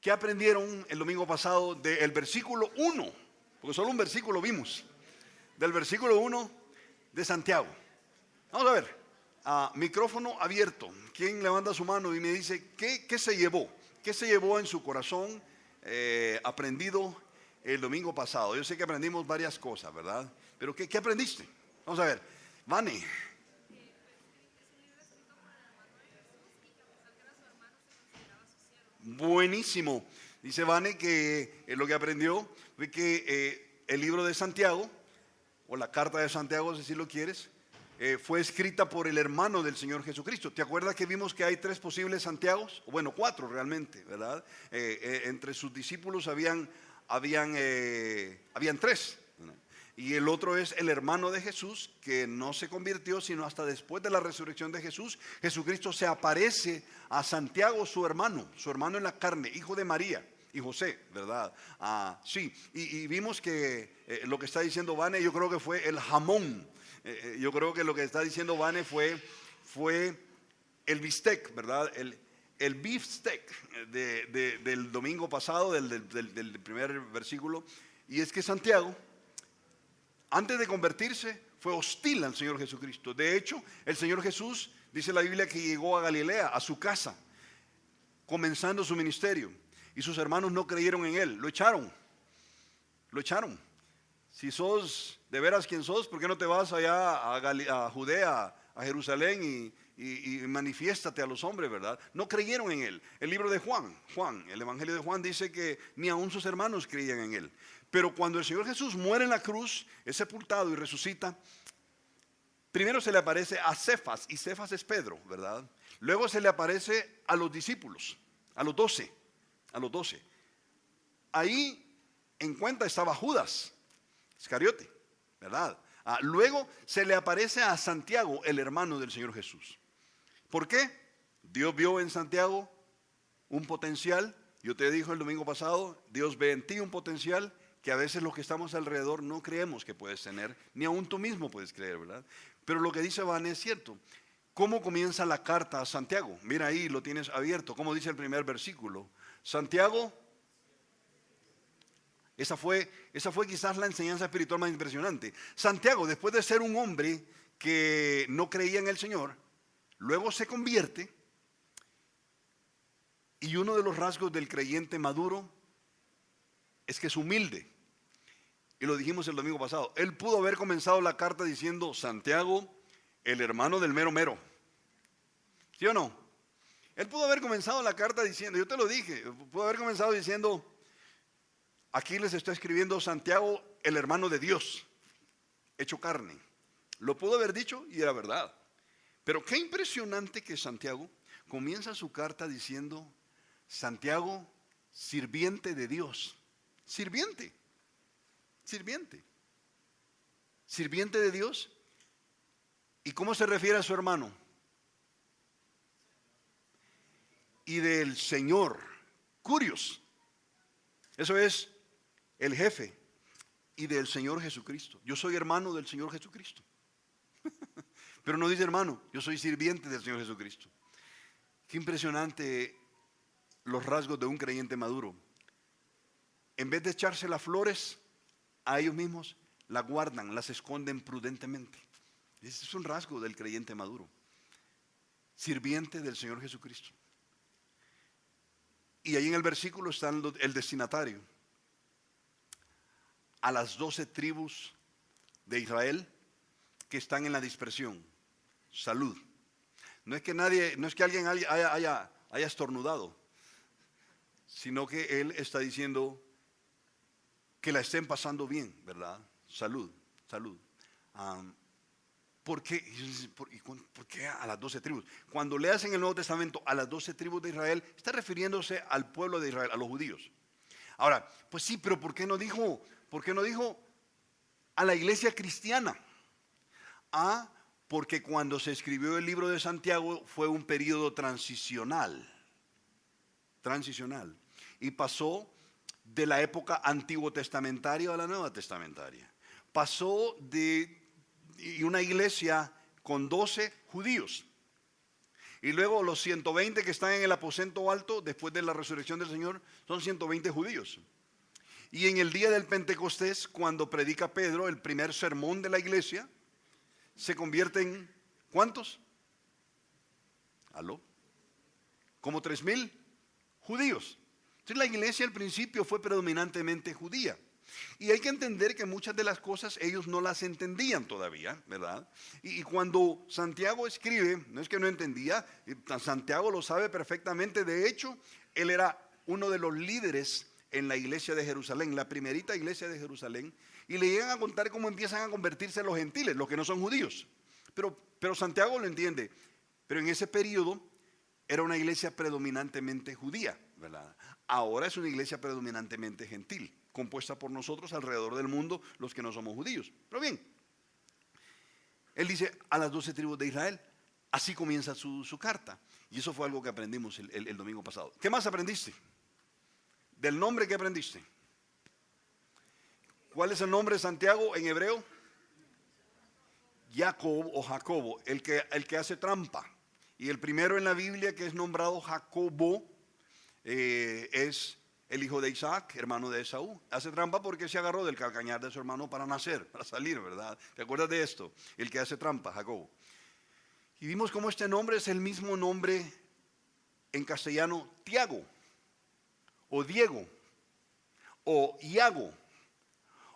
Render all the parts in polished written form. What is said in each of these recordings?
¿Qué aprendieron el domingo pasado del versículo 1? Porque solo un versículo vimos. Del versículo 1 de Santiago. Vamos a ver. Micrófono abierto. ¿Quién levanta su mano y me dice qué se llevó? ¿Qué se llevó en su corazón aprendido el domingo pasado? Yo sé que aprendimos varias cosas, ¿verdad? Pero ¿qué aprendiste? Vamos a ver. Vane. Buenísimo. Dice Vane que lo que aprendió fue que el libro de Santiago, o la carta de Santiago, si lo quieres, fue escrita por el hermano del Señor Jesucristo. ¿Te acuerdas que vimos que hay 3 posibles Santiagos? Bueno, 4 realmente, ¿verdad? Entre sus discípulos habían 3. Y el otro es el hermano de Jesús, que no se convirtió sino hasta después de la resurrección de Jesús. Jesucristo se aparece a Santiago, su hermano en la carne, hijo de María y José, ¿verdad? Sí, y vimos que lo que está diciendo Vane, yo creo que fue el jamón. Yo creo que lo que está diciendo Vane fue el bistec, ¿verdad? El beefsteak del domingo pasado, del primer versículo. Y es que Santiago, antes de convertirse, fue hostil al Señor Jesucristo. De hecho, el Señor Jesús, dice la Biblia, que llegó a Galilea, a su casa, comenzando su ministerio. Y sus hermanos no creyeron en él, lo echaron. Si sos de veras quien sos, ¿por qué no te vas allá a Judea, a Jerusalén y manifiéstate a los hombres, ¿verdad? No creyeron en él. El libro de Juan, el evangelio de Juan dice que ni aun sus hermanos creían en él. Pero cuando el Señor Jesús muere en la cruz, es sepultado y resucita, primero se le aparece a Cefas, y Cefas es Pedro, ¿verdad? Luego se le aparece a los discípulos, a los 12. Ahí en cuenta estaba Judas Iscariote, ¿verdad? Luego se le aparece a Santiago, el hermano del Señor Jesús. ¿Por qué? Dios vio en Santiago un potencial. Yo te dije el domingo pasado, Dios ve en ti un potencial que a veces los que estamos alrededor no creemos que puedes tener, ni aún tú mismo puedes creer, ¿verdad? Pero lo que dice Van es cierto. ¿Cómo comienza la carta a Santiago? Mira ahí, lo tienes abierto. ¿Cómo dice el primer versículo? Santiago, esa fue quizás la enseñanza espiritual más impresionante. Santiago, después de ser un hombre que no creía en el Señor, luego se convierte, y uno de los rasgos del creyente maduro es que es humilde. Y lo dijimos el domingo pasado. Él pudo haber comenzado la carta diciendo: Santiago, el hermano del mero mero. ¿Sí o no? Él pudo haber comenzado la carta diciendo, yo te lo dije, pudo haber comenzado diciendo: aquí les estoy escribiendo Santiago, el hermano de Dios, hecho carne. Lo pudo haber dicho y era verdad. Pero qué impresionante que Santiago comienza su carta diciendo: Santiago, sirviente de Dios. Sirviente de Dios. ¿Y cómo se refiere a su hermano? Y del Señor, Curios. Eso es el jefe. Y del Señor Jesucristo. Yo soy hermano del Señor Jesucristo. Pero no dice hermano, yo soy sirviente del Señor Jesucristo. Qué impresionante los rasgos de un creyente maduro. En vez de echarse las flores a ellos mismos, las guardan, las esconden prudentemente. Ese es un rasgo del creyente maduro. Sirviente del Señor Jesucristo. Y ahí en el versículo está el destinatario. A las 12 tribus de Israel que están en la dispersión. Salud. No es que alguien haya estornudado, sino que él está diciendo que la estén pasando bien, ¿verdad? Salud. ¿Por qué a las 12 tribus? Cuando leas en el Nuevo Testamento a las 12 tribus de Israel, está refiriéndose al pueblo de Israel, a los judíos. Ahora, pues sí, pero ¿por qué no dijo a la iglesia cristiana? Porque cuando se escribió el libro de Santiago fue un periodo transicional. Y pasó de la época antiguo testamentaria a la nueva testamentaria. Pasó de una iglesia con 12 judíos. Y luego los 120 que están en el aposento alto después de la resurrección del Señor son 120 judíos. Y en el día del Pentecostés, cuando predica Pedro el primer sermón de la iglesia, se convierten, ¿cuántos? ¿Aló? Como 3,000 judíos. Entonces la iglesia al principio fue predominantemente judía. Y hay que entender que muchas de las cosas ellos no las entendían todavía, ¿verdad? Y cuando Santiago escribe, no es que no entendía, Santiago lo sabe perfectamente. De hecho, él era uno de los líderes en la iglesia de Jerusalén, la primerita iglesia de Jerusalén, y le llegan a contar cómo empiezan a convertirse los gentiles, los que no son judíos. Pero Santiago lo entiende. Pero en ese periodo era una iglesia predominantemente judía, ¿verdad? Ahora es una iglesia predominantemente gentil, compuesta por nosotros alrededor del mundo, los que no somos judíos. Pero bien, él dice a las 12 tribus de Israel. Así comienza su carta. Y eso fue algo que aprendimos el domingo pasado. ¿Qué más aprendiste? Del nombre que aprendiste. ¿Cuál es el nombre de Santiago en hebreo? Jacob o Jacobo, el que hace trampa. Y el primero en la Biblia que es nombrado Jacobo es el hijo de Isaac, hermano de Esaú. Hace trampa porque se agarró del calcañar de su hermano para nacer, para salir, ¿verdad? ¿Te acuerdas de esto? El que hace trampa, Jacobo. Y vimos cómo este nombre es el mismo nombre en castellano, Tiago, o Diego, o Iago,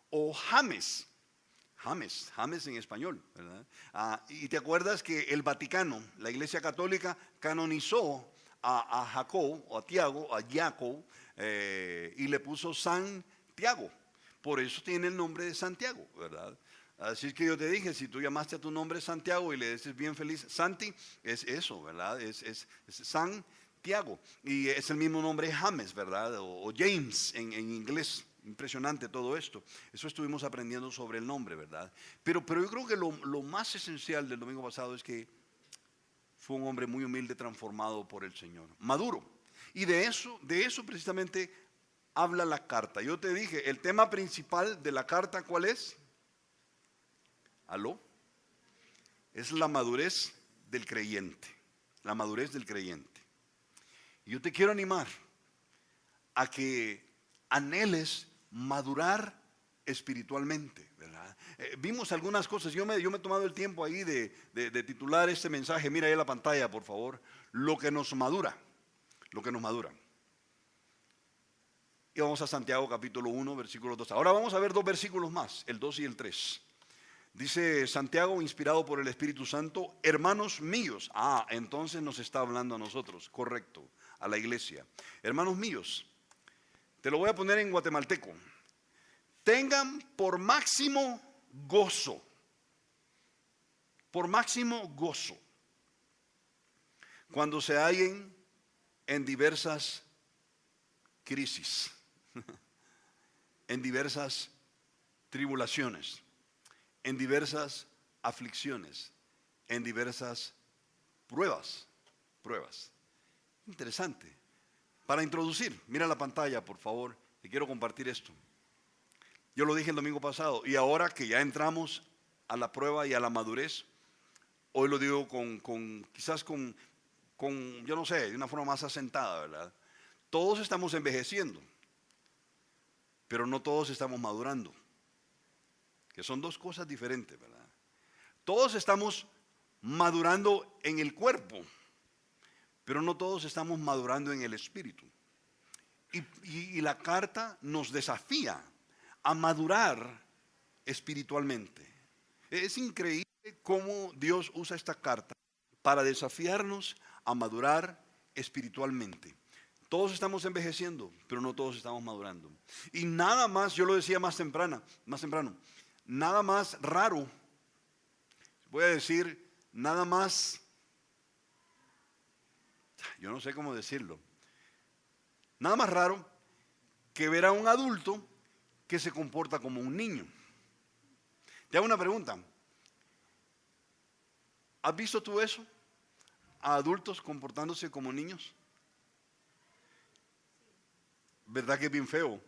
o James. James en español, ¿verdad? Y te acuerdas que el Vaticano, la Iglesia Católica, canonizó a Jacob, o a Tiago, a Jacob, y le puso Santiago. Por eso tiene el nombre de Santiago, ¿verdad? Así es que yo te dije, si tú llamaste a tu nombre Santiago y le dices bien feliz, Santi, es eso, ¿verdad? Es Santiago. Y es el mismo nombre James, ¿verdad? O James en inglés. Impresionante todo esto. Eso estuvimos aprendiendo sobre el nombre, ¿verdad? Pero yo creo que lo más esencial del domingo pasado es que fue un hombre muy humilde, transformado por el Señor, maduro. Y de eso precisamente habla la carta. Yo te dije, el tema principal de la carta, ¿cuál es? ¿Aló? Es la madurez del creyente. La madurez del creyente. Y yo te quiero animar a que anheles madurar espiritualmente, ¿verdad? Vimos algunas cosas. Yo me he tomado el tiempo ahí de titular este mensaje. Mira ahí en la pantalla, por favor. Lo que nos madura. Lo que nos madura. Y vamos a Santiago capítulo 1, versículo 2. Ahora vamos a ver dos versículos más, el 2 y el 3. Dice Santiago, inspirado por el Espíritu Santo, hermanos míos. Entonces nos está hablando a nosotros, correcto, a la iglesia. Hermanos míos, te lo voy a poner en guatemalteco. Tengan por máximo gozo. Por máximo gozo. Cuando se hallen en diversas crisis. En diversas tribulaciones. En diversas aflicciones. En diversas pruebas. Interesante. Para introducir, mira la pantalla, por favor. Te quiero compartir esto. Yo lo dije el domingo pasado. Y ahora que ya entramos a la prueba y a la madurez, hoy lo digo quizás con, yo no sé, de una forma más asentada, ¿verdad? Todos estamos envejeciendo, pero no todos estamos madurando. Que son dos cosas diferentes, ¿verdad? Todos estamos madurando en el cuerpo, pero no todos estamos madurando en el espíritu. Y la carta nos desafía a madurar espiritualmente. Es increíble cómo Dios usa esta carta para desafiarnos a madurar espiritualmente. Todos estamos envejeciendo, pero no todos estamos madurando. Y nada más, yo lo decía más temprano, nada más raro, voy a decir, nada más, yo no sé cómo decirlo, nada más raro que ver a un adulto que se comporta como un niño. Te hago una pregunta. ¿Has visto tú eso? ¿A adultos comportándose como niños? ¿Verdad que es bien feo?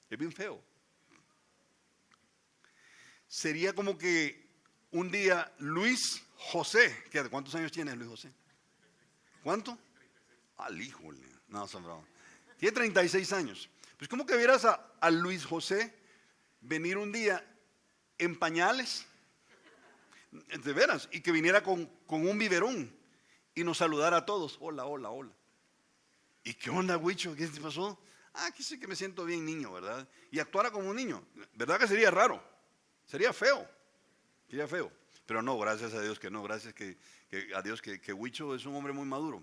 Es bien feo. Sería como que un día Luis José, ¿cuántos años tienes, Luis José? ¿Cuánto? Al híjole. No, son bravo. Tiene 36 años. Pues como que vieras a Luis José venir un día en pañales, de veras, y que viniera con un biberón y nos saludara a todos. Hola, hola, hola. ¿Y qué onda, Huicho? ¿Qué te pasó? Aquí sí que me siento bien niño, ¿verdad? Y actuara como un niño. ¿Verdad que sería raro? Sería feo. Sería feo. Pero no, gracias a Dios que no. Gracias a Dios que Huicho es un hombre muy maduro.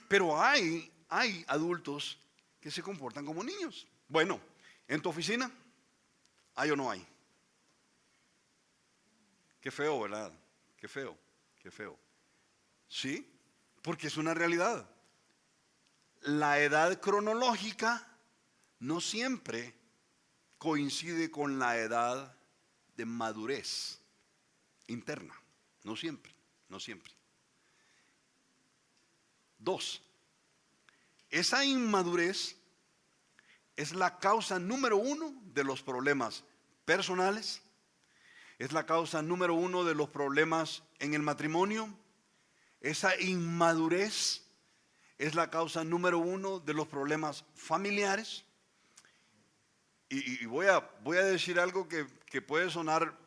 Pero hay adultos que se comportan como niños. Bueno, ¿en tu oficina hay o no hay? Qué feo, ¿verdad? Qué feo, qué feo. Sí, porque es una realidad. La edad cronológica no siempre coincide con la edad de madurez interna. No siempre, no siempre. 2. Esa inmadurez es la causa número 1 de los problemas personales, es la causa número 1 de los problemas en el matrimonio. Esa inmadurez es la causa número 1 de los problemas familiares. Y voy a decir algo que puede sonar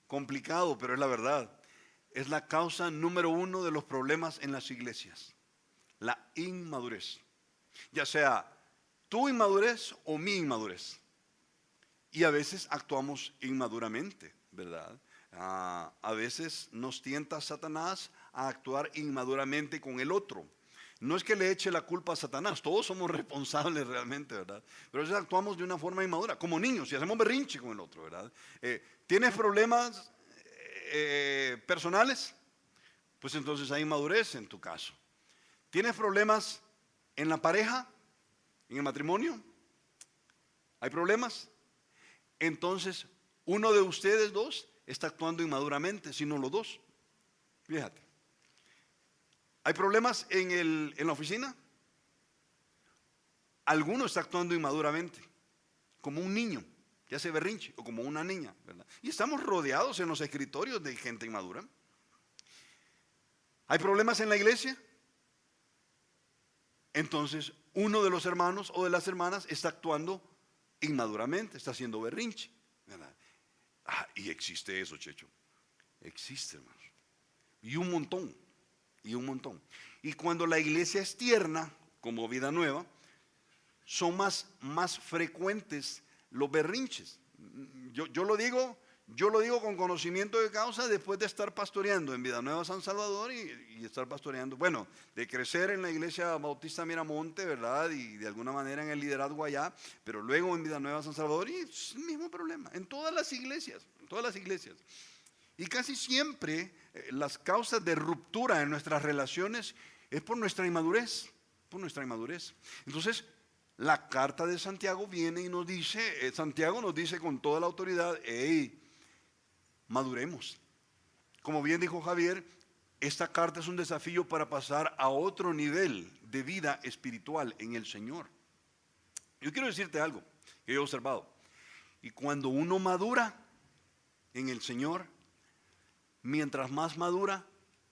complicado, pero es la verdad. Es la causa número 1 de los problemas en las iglesias. La inmadurez. Ya sea tu inmadurez o mi inmadurez. Y a veces actuamos inmaduramente, ¿verdad? A veces nos tienta Satanás a actuar inmaduramente con el otro. No es que le eche la culpa a Satanás, todos somos responsables realmente, ¿verdad? Pero a veces actuamos de una forma inmadura, como niños, y hacemos berrinche con el otro, ¿verdad? ¿Tienes problemas personales? Pues entonces hay inmadurez en tu caso. ¿Tienes problemas en la pareja? ¿En el matrimonio? ¿Hay problemas? Entonces, uno de ustedes dos está actuando inmaduramente, si no los dos. Fíjate. ¿Hay problemas en la oficina? Alguno está actuando inmaduramente, como un niño que hace berrinche, o como una niña, ¿verdad? Y estamos rodeados en los escritorios de gente inmadura. ¿Hay problemas en la iglesia? Entonces, uno de los hermanos o de las hermanas está actuando inmaduramente, está haciendo berrinche, ¿verdad? Y existe eso, Checho. Existe, hermanos. Y un montón. Y un montón. Y cuando la iglesia es tierna, como Vida Nueva, son más frecuentes los berrinches. Yo lo digo con conocimiento de causa después de estar pastoreando en Vida Nueva San Salvador y estar pastoreando, bueno, de crecer en la iglesia Bautista Miramonte, ¿verdad? Y de alguna manera en el liderazgo allá, pero luego en Vida Nueva San Salvador, y es el mismo problema, en todas las iglesias. Y casi siempre las causas de ruptura en nuestras relaciones es por nuestra inmadurez, Entonces, la carta de Santiago viene y nos dice, Santiago nos dice con toda la autoridad, hey, maduremos. Como bien dijo Javier, esta carta es un desafío para pasar a otro nivel de vida espiritual en el Señor. Yo quiero decirte algo que he observado. Y cuando uno madura en el Señor, mientras más madura,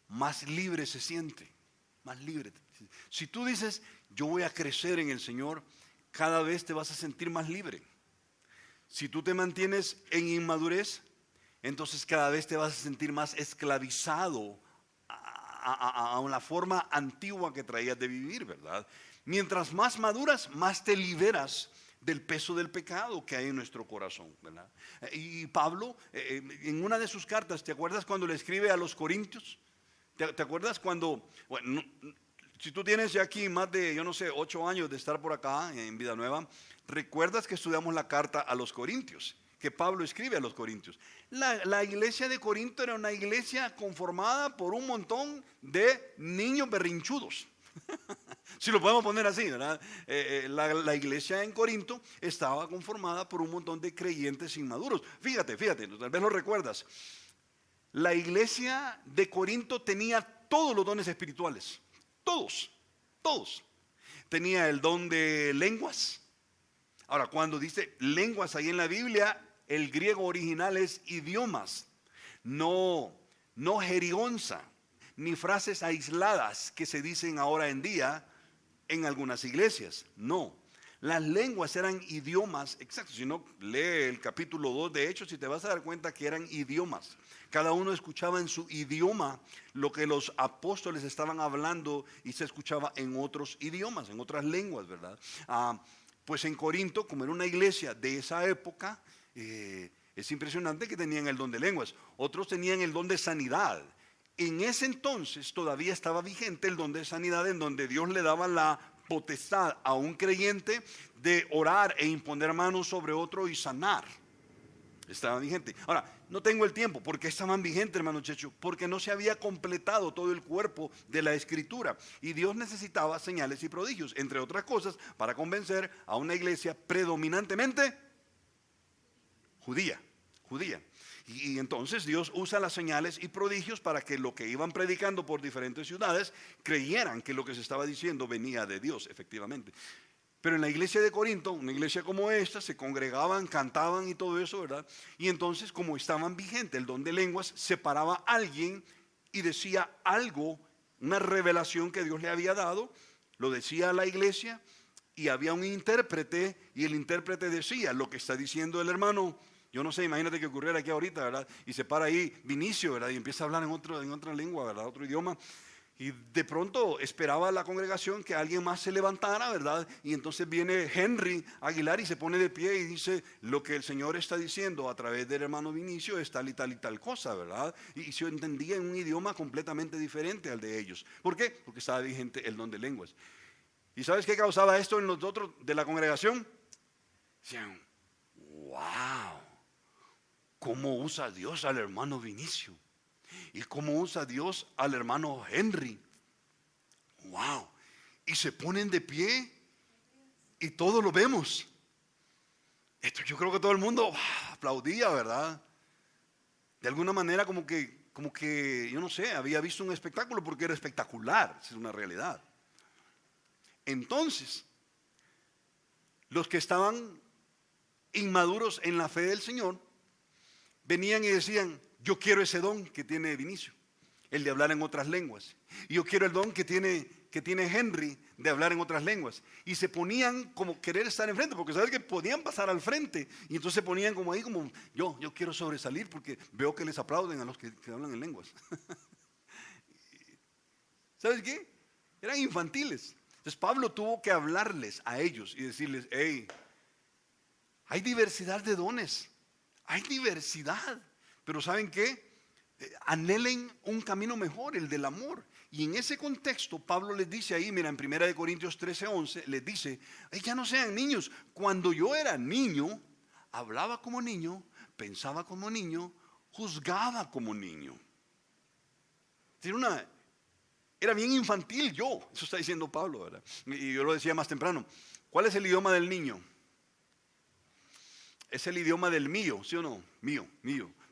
más libre se siente. Más libre. Si tú dices, yo voy a crecer en el Señor, cada vez te vas a sentir más libre. Si tú te mantienes en inmadurez, entonces cada vez te vas a sentir más esclavizado a una forma antigua que traías de vivir, ¿verdad? Mientras más maduras, más te liberas del peso del pecado que hay en nuestro corazón, ¿verdad? Y Pablo, en una de sus cartas, ¿te acuerdas cuando le escribe a los Corintios? ¿Te acuerdas cuando, bueno, si tú tienes ya aquí más de, 8 años de estar por acá en Vida Nueva, recuerdas que estudiamos la carta a los Corintios, que Pablo escribe a los Corintios. La iglesia de Corinto era una iglesia conformada por un montón de niños berrinchudos. Si lo podemos poner así, ¿verdad? La iglesia en Corinto estaba conformada por un montón de creyentes inmaduros. Fíjate, tal vez lo recuerdas. La iglesia de Corinto tenía todos los dones espirituales. Todos. Tenía el don de lenguas. Ahora, cuando dice lenguas ahí en la Biblia, el griego original es idiomas, no jerionza. ni frases aisladas que se dicen ahora en día en algunas iglesias. No, las lenguas eran idiomas exactos. Si no, lee el capítulo 2 de Hechos y te vas a dar cuenta que eran idiomas. Cada uno escuchaba en su idioma lo que los apóstoles estaban hablando y se escuchaba en otros idiomas, en otras lenguas, ¿verdad? Pues en Corinto, como era una iglesia de esa época, es impresionante que tenían el don de lenguas. Otros tenían el don de sanidad. En ese entonces todavía estaba vigente el don de sanidad, en donde Dios le daba la potestad a un creyente de orar e imponer manos sobre otro y sanar. Estaba vigente. Ahora, no tengo el tiempo. ¿Por qué estaban vigentes, hermano Checho? Porque no se había completado todo el cuerpo de la escritura. Y Dios necesitaba señales y prodigios, entre otras cosas, para convencer a una iglesia predominantemente judía. Y entonces Dios usa las señales y prodigios para que lo que iban predicando por diferentes ciudades creyeran que lo que se estaba diciendo venía de Dios, efectivamente. Pero en la iglesia de Corinto, una iglesia como esta, se congregaban, cantaban y todo eso, ¿verdad? Y entonces, como estaban vigentes el don de lenguas, se paraba alguien y decía algo, una revelación que Dios le había dado, lo decía a la iglesia y había un intérprete y el intérprete decía lo que está diciendo el hermano. Yo no sé, imagínate que ocurriera aquí ahorita, ¿verdad? Y se para ahí Vinicio, ¿verdad? Y empieza a hablar en otra lengua, ¿verdad? Otro idioma. Y de pronto esperaba la congregación que alguien más se levantara, ¿verdad? Y entonces viene Henry Aguilar y se pone de pie y dice, lo que el Señor está diciendo a través del hermano Vinicio es tal y tal cosa, ¿verdad? Y se entendía en un idioma completamente diferente al de ellos. ¿Por qué? Porque estaba vigente el don de lenguas. ¿Y sabes qué causaba esto en los otros de la congregación? Decían, wow, ¿cómo usa Dios al hermano Vinicio? ¿Y cómo usa Dios al hermano Henry? Wow. Y se ponen de pie y todos lo vemos. Esto yo creo que todo el mundo aplaudía, ¿verdad? De alguna manera como que, yo no sé, había visto un espectáculo porque era espectacular, es una realidad. Entonces, los que estaban inmaduros en la fe del Señor, venían y decían, yo quiero ese don que tiene Vinicio, el de hablar en otras lenguas. Y yo quiero el don que tiene Henry de hablar en otras lenguas. Y se ponían como querer estar enfrente, porque sabes que podían pasar al frente. Y entonces se ponían como ahí, como yo quiero sobresalir porque veo que les aplauden a los que hablan en lenguas. ¿Sabes qué? Eran infantiles. Entonces Pablo tuvo que hablarles a ellos y decirles, hey, hay diversidad de dones, hay diversidad. Pero ¿saben qué? Anhelen un camino mejor, el del amor. Y en ese contexto Pablo les dice ahí, mira, en 1 Corintios 13:11, les dice, ya no sean niños. Cuando yo era niño, hablaba como niño, pensaba como niño, juzgaba como niño. Era bien infantil yo, eso está diciendo Pablo, ¿verdad? Y yo lo decía más temprano. ¿Cuál es el idioma del niño? Es el idioma del mío, ¿sí o no? Mío.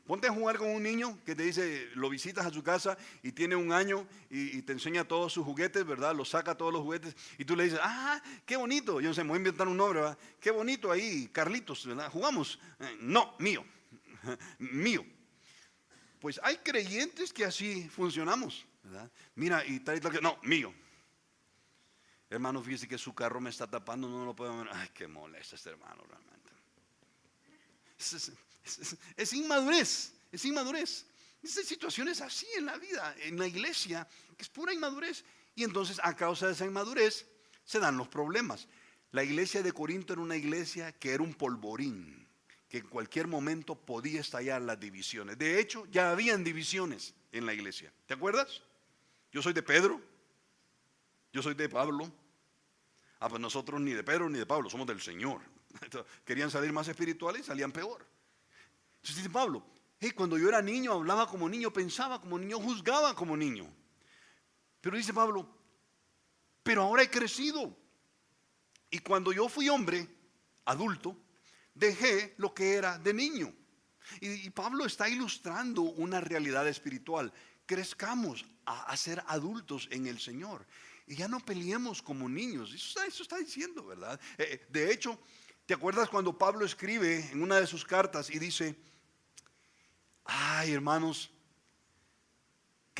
Ponte a jugar con un niño que te dice, lo visitas a su casa y tiene 1 año y te enseña todos sus juguetes, ¿verdad? Los saca todos los juguetes y tú le dices, qué bonito. Yo no sé, me voy a inventar un nombre, ¿verdad? Qué bonito ahí, Carlitos, ¿verdad? Jugamos. No, mío. Pues hay creyentes que así funcionamos, ¿verdad? Mira, y tal, no, mío. Hermano, fíjese que su carro me está tapando, no lo puedo ver. Ay, qué molesta este hermano realmente. Es inmadurez. Esas situaciones así en la vida, en la iglesia, que es pura inmadurez. Y entonces a causa de esa inmadurez se dan los problemas. La iglesia de Corinto era una iglesia que era un polvorín, que en cualquier momento podía estallar las divisiones. De hecho, ya habían divisiones en la iglesia. ¿Te acuerdas? Yo soy de Pedro, yo soy de Pablo. Pues nosotros ni de Pedro ni de Pablo, somos del Señor. Querían salir más espirituales y salían peor. Entonces dice Pablo, cuando yo era niño hablaba como niño, pensaba como niño, juzgaba como niño. Pero dice Pablo, pero ahora he crecido. Y cuando yo fui hombre, adulto, dejé lo que era de niño. Y Pablo está ilustrando una realidad espiritual. Crezcamos a ser adultos en el Señor. Y ya no peleemos como niños. Eso está diciendo, ¿verdad? De hecho, ¿te acuerdas cuando Pablo escribe en una de sus cartas y dice, hermanos,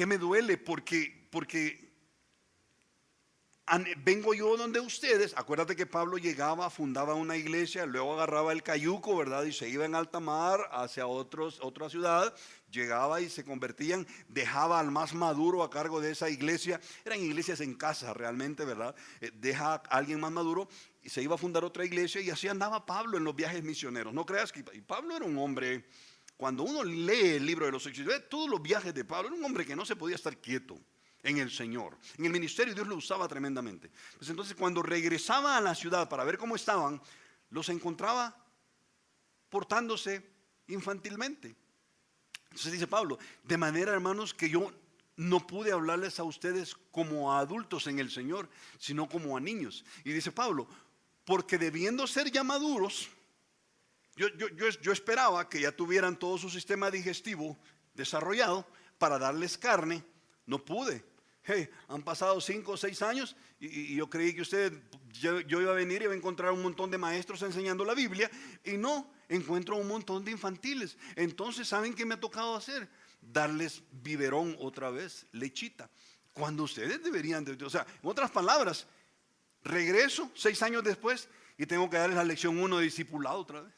qué me duele? Porque vengo yo donde ustedes. Acuérdate que Pablo llegaba, fundaba una iglesia, luego agarraba el cayuco, ¿verdad? Y se iba en alta mar hacia otra ciudad. Llegaba y se convertían, dejaba al más maduro a cargo de esa iglesia. Eran iglesias en casa realmente, ¿verdad? Deja a alguien más maduro y se iba a fundar otra iglesia, y así andaba Pablo en los viajes misioneros. No creas que Pablo era un hombre, cuando uno lee el libro de los Hechos, ve todos los viajes de Pablo, era un hombre que no se podía estar quieto en el Señor. En el ministerio Dios lo usaba tremendamente. Pues entonces, cuando regresaba a la ciudad para ver cómo estaban, los encontraba portándose infantilmente. Entonces dice Pablo, de manera, hermanos, que yo no pude hablarles a ustedes como a adultos en el Señor, sino como a niños. Y dice Pablo, porque debiendo ser ya maduros, yo esperaba que ya tuvieran todo su sistema digestivo desarrollado para darles carne. No pude. Hey, han pasado 5 o 6 años y yo creí que yo iba a venir y iba a encontrar un montón de maestros enseñando la Biblia, y no, encuentro un montón de infantiles. Entonces, ¿saben qué me ha tocado hacer? Darles biberón otra vez, lechita, cuando ustedes deberían o sea, en otras palabras, regreso 6 años después y tengo que darles la lección 1 de discipulado otra vez.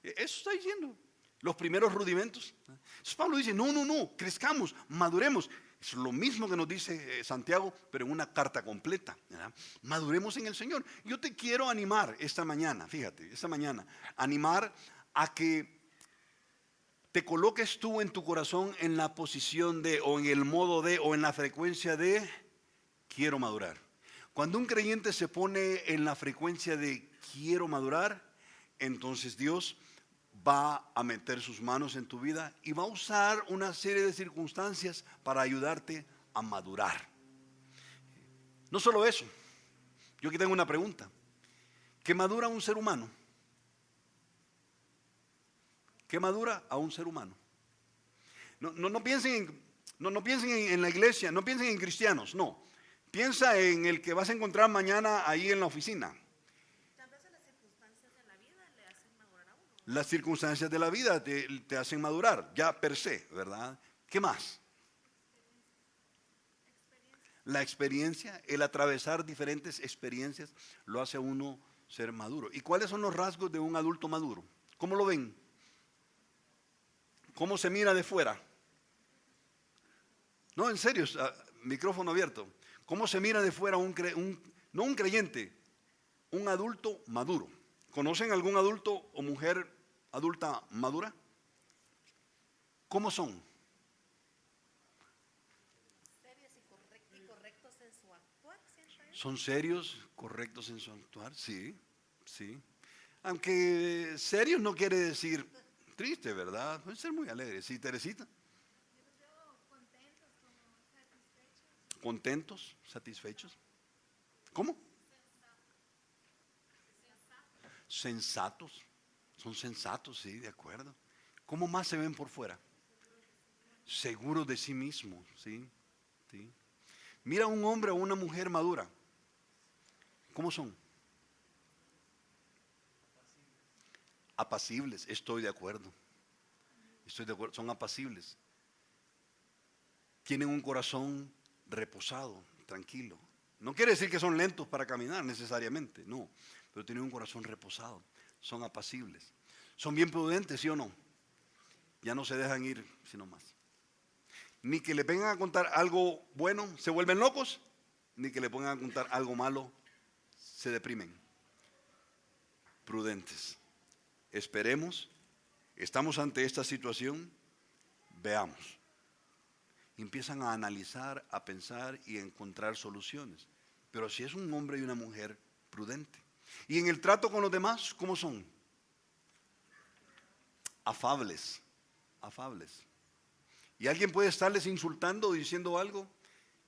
Eso está diciendo los primeros rudimentos. Entonces Pablo dice, no, crezcamos, maduremos. Es lo mismo que nos dice Santiago, pero en una carta completa, ¿verdad? Maduremos en el Señor. Yo te quiero animar esta mañana, fíjate, esta mañana, animar a que te coloques tú en tu corazón en la posición de, o en el modo de, o en la frecuencia de, quiero madurar. Cuando un creyente se pone en la frecuencia de quiero madurar, entonces Dios va a meter sus manos en tu vida y va a usar una serie de circunstancias para ayudarte a madurar. No solo eso, yo aquí tengo una pregunta. ¿Qué madura un ser humano? ¿Qué madura a un ser humano? No piensen en la iglesia, no piensen en cristianos, no. Piensa en el que vas a encontrar mañana ahí en la oficina. Las circunstancias de la vida te hacen madurar, ya per se, ¿verdad? ¿Qué más? La experiencia, el atravesar diferentes experiencias lo hace a uno ser maduro. ¿Y cuáles son los rasgos de un adulto maduro? ¿Cómo lo ven? ¿Cómo se mira de fuera? No, en serio, micrófono abierto. ¿Cómo se mira de fuera no un creyente, un adulto maduro? ¿Conocen algún adulto o mujer adulta madura? ¿Cómo son? Serios y correctos en su actuar, ¿siempre? ¿Son serios, correctos en su actuar? Sí, sí. Aunque serios no quiere decir triste, ¿verdad? Puede ser muy alegre. Sí, Teresita. ¿Contentos, satisfechos? ¿Cómo? Sensatos. Son sensatos, sí, de acuerdo. ¿Cómo más se ven por fuera? Seguros de sí mismos, sí, sí. Mira a un hombre o una mujer madura. ¿Cómo son? Apacibles, estoy de acuerdo. Estoy de acuerdo, son apacibles. Tienen un corazón reposado, tranquilo. No quiere decir que son lentos para caminar necesariamente, no. Pero tienen un corazón reposado, son apacibles. Son bien prudentes, ¿sí o no? Ya no se dejan ir, sino más. Ni que le vengan a contar algo bueno, se vuelven locos, ni que le pongan a contar algo malo, se deprimen. Prudentes. Esperemos, estamos ante esta situación, veamos. Empiezan a analizar, a pensar y a encontrar soluciones. Pero si es un hombre y una mujer prudente. Y en el trato con los demás, ¿cómo son? Afables, afables. Y alguien puede estarles insultando o diciendo algo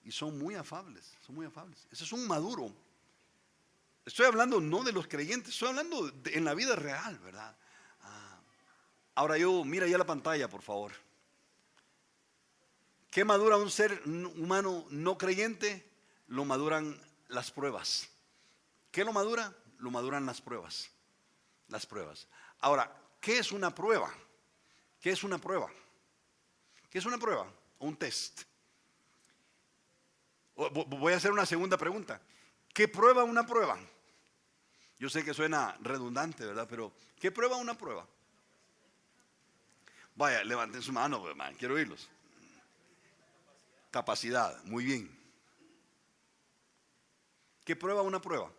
y son muy afables, son muy afables. Ese es un maduro. Estoy hablando no de los creyentes, estoy hablando en la vida real, ¿verdad? Ahora mira ya la pantalla, por favor. ¿Qué madura un ser humano no creyente? Lo maduran las pruebas. ¿Qué lo madura? Lo maduran las pruebas. Las pruebas. Ahora, ¿qué es una prueba? ¿Qué es una prueba? ¿Qué es una prueba? O un test. Voy a hacer una segunda pregunta. ¿Qué prueba una prueba? Yo sé que suena redundante, ¿verdad? Pero ¿qué prueba una prueba? Vaya, levanten su mano, pues, man, quiero oírlos. Capacidad, muy bien. ¿Qué prueba una prueba?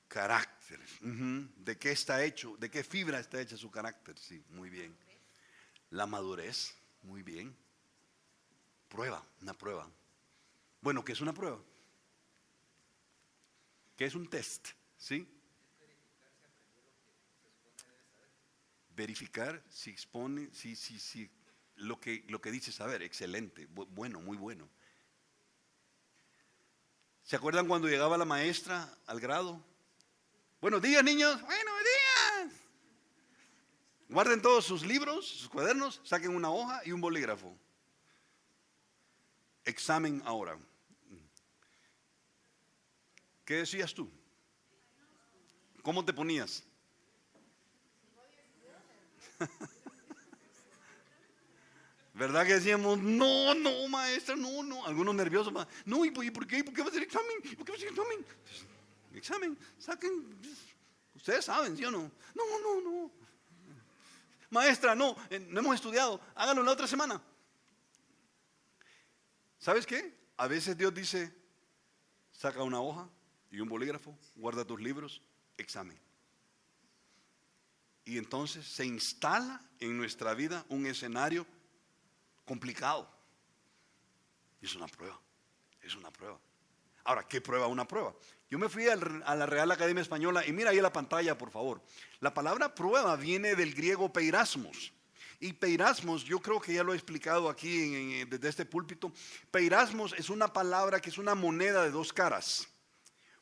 Carácter. ¿De qué está hecho? ¿De qué fibra está hecha su carácter? Sí, muy bien. La madurez, muy bien. Prueba, una prueba. Bueno, ¿qué es una prueba? ¿Qué es un test? ¿Sí? Verificar si expone, si lo que dice saber. Excelente, bueno, muy bueno. ¿Se acuerdan cuando llegaba la maestra al grado? Buenos días, niños. Buenos días. Guarden todos sus libros, sus cuadernos, saquen una hoja y un bolígrafo. Examen ahora. ¿Qué decías tú? ¿Cómo te ponías? ¿Verdad que decíamos, no, maestra, no? Algunos nerviosos, no, ¿y por qué? ¿Por qué va a hacer examen? ¿Por qué va a hacer examen? Examen, saquen, ustedes saben, ¿sí o no? No. Maestra, no hemos estudiado, hágalo la otra semana. ¿Sabes qué? A veces Dios dice, saca una hoja y un bolígrafo, guarda tus libros, examen. Y entonces se instala en nuestra vida un escenario complicado. Es una prueba. Ahora, ¿qué prueba una prueba? Yo me fui a la Real Academia Española y mira ahí la pantalla, por favor. La palabra prueba viene del griego peirasmos. Y peirasmos, yo creo que ya lo he explicado aquí desde este púlpito. Peirasmos es una palabra que es una moneda de dos caras.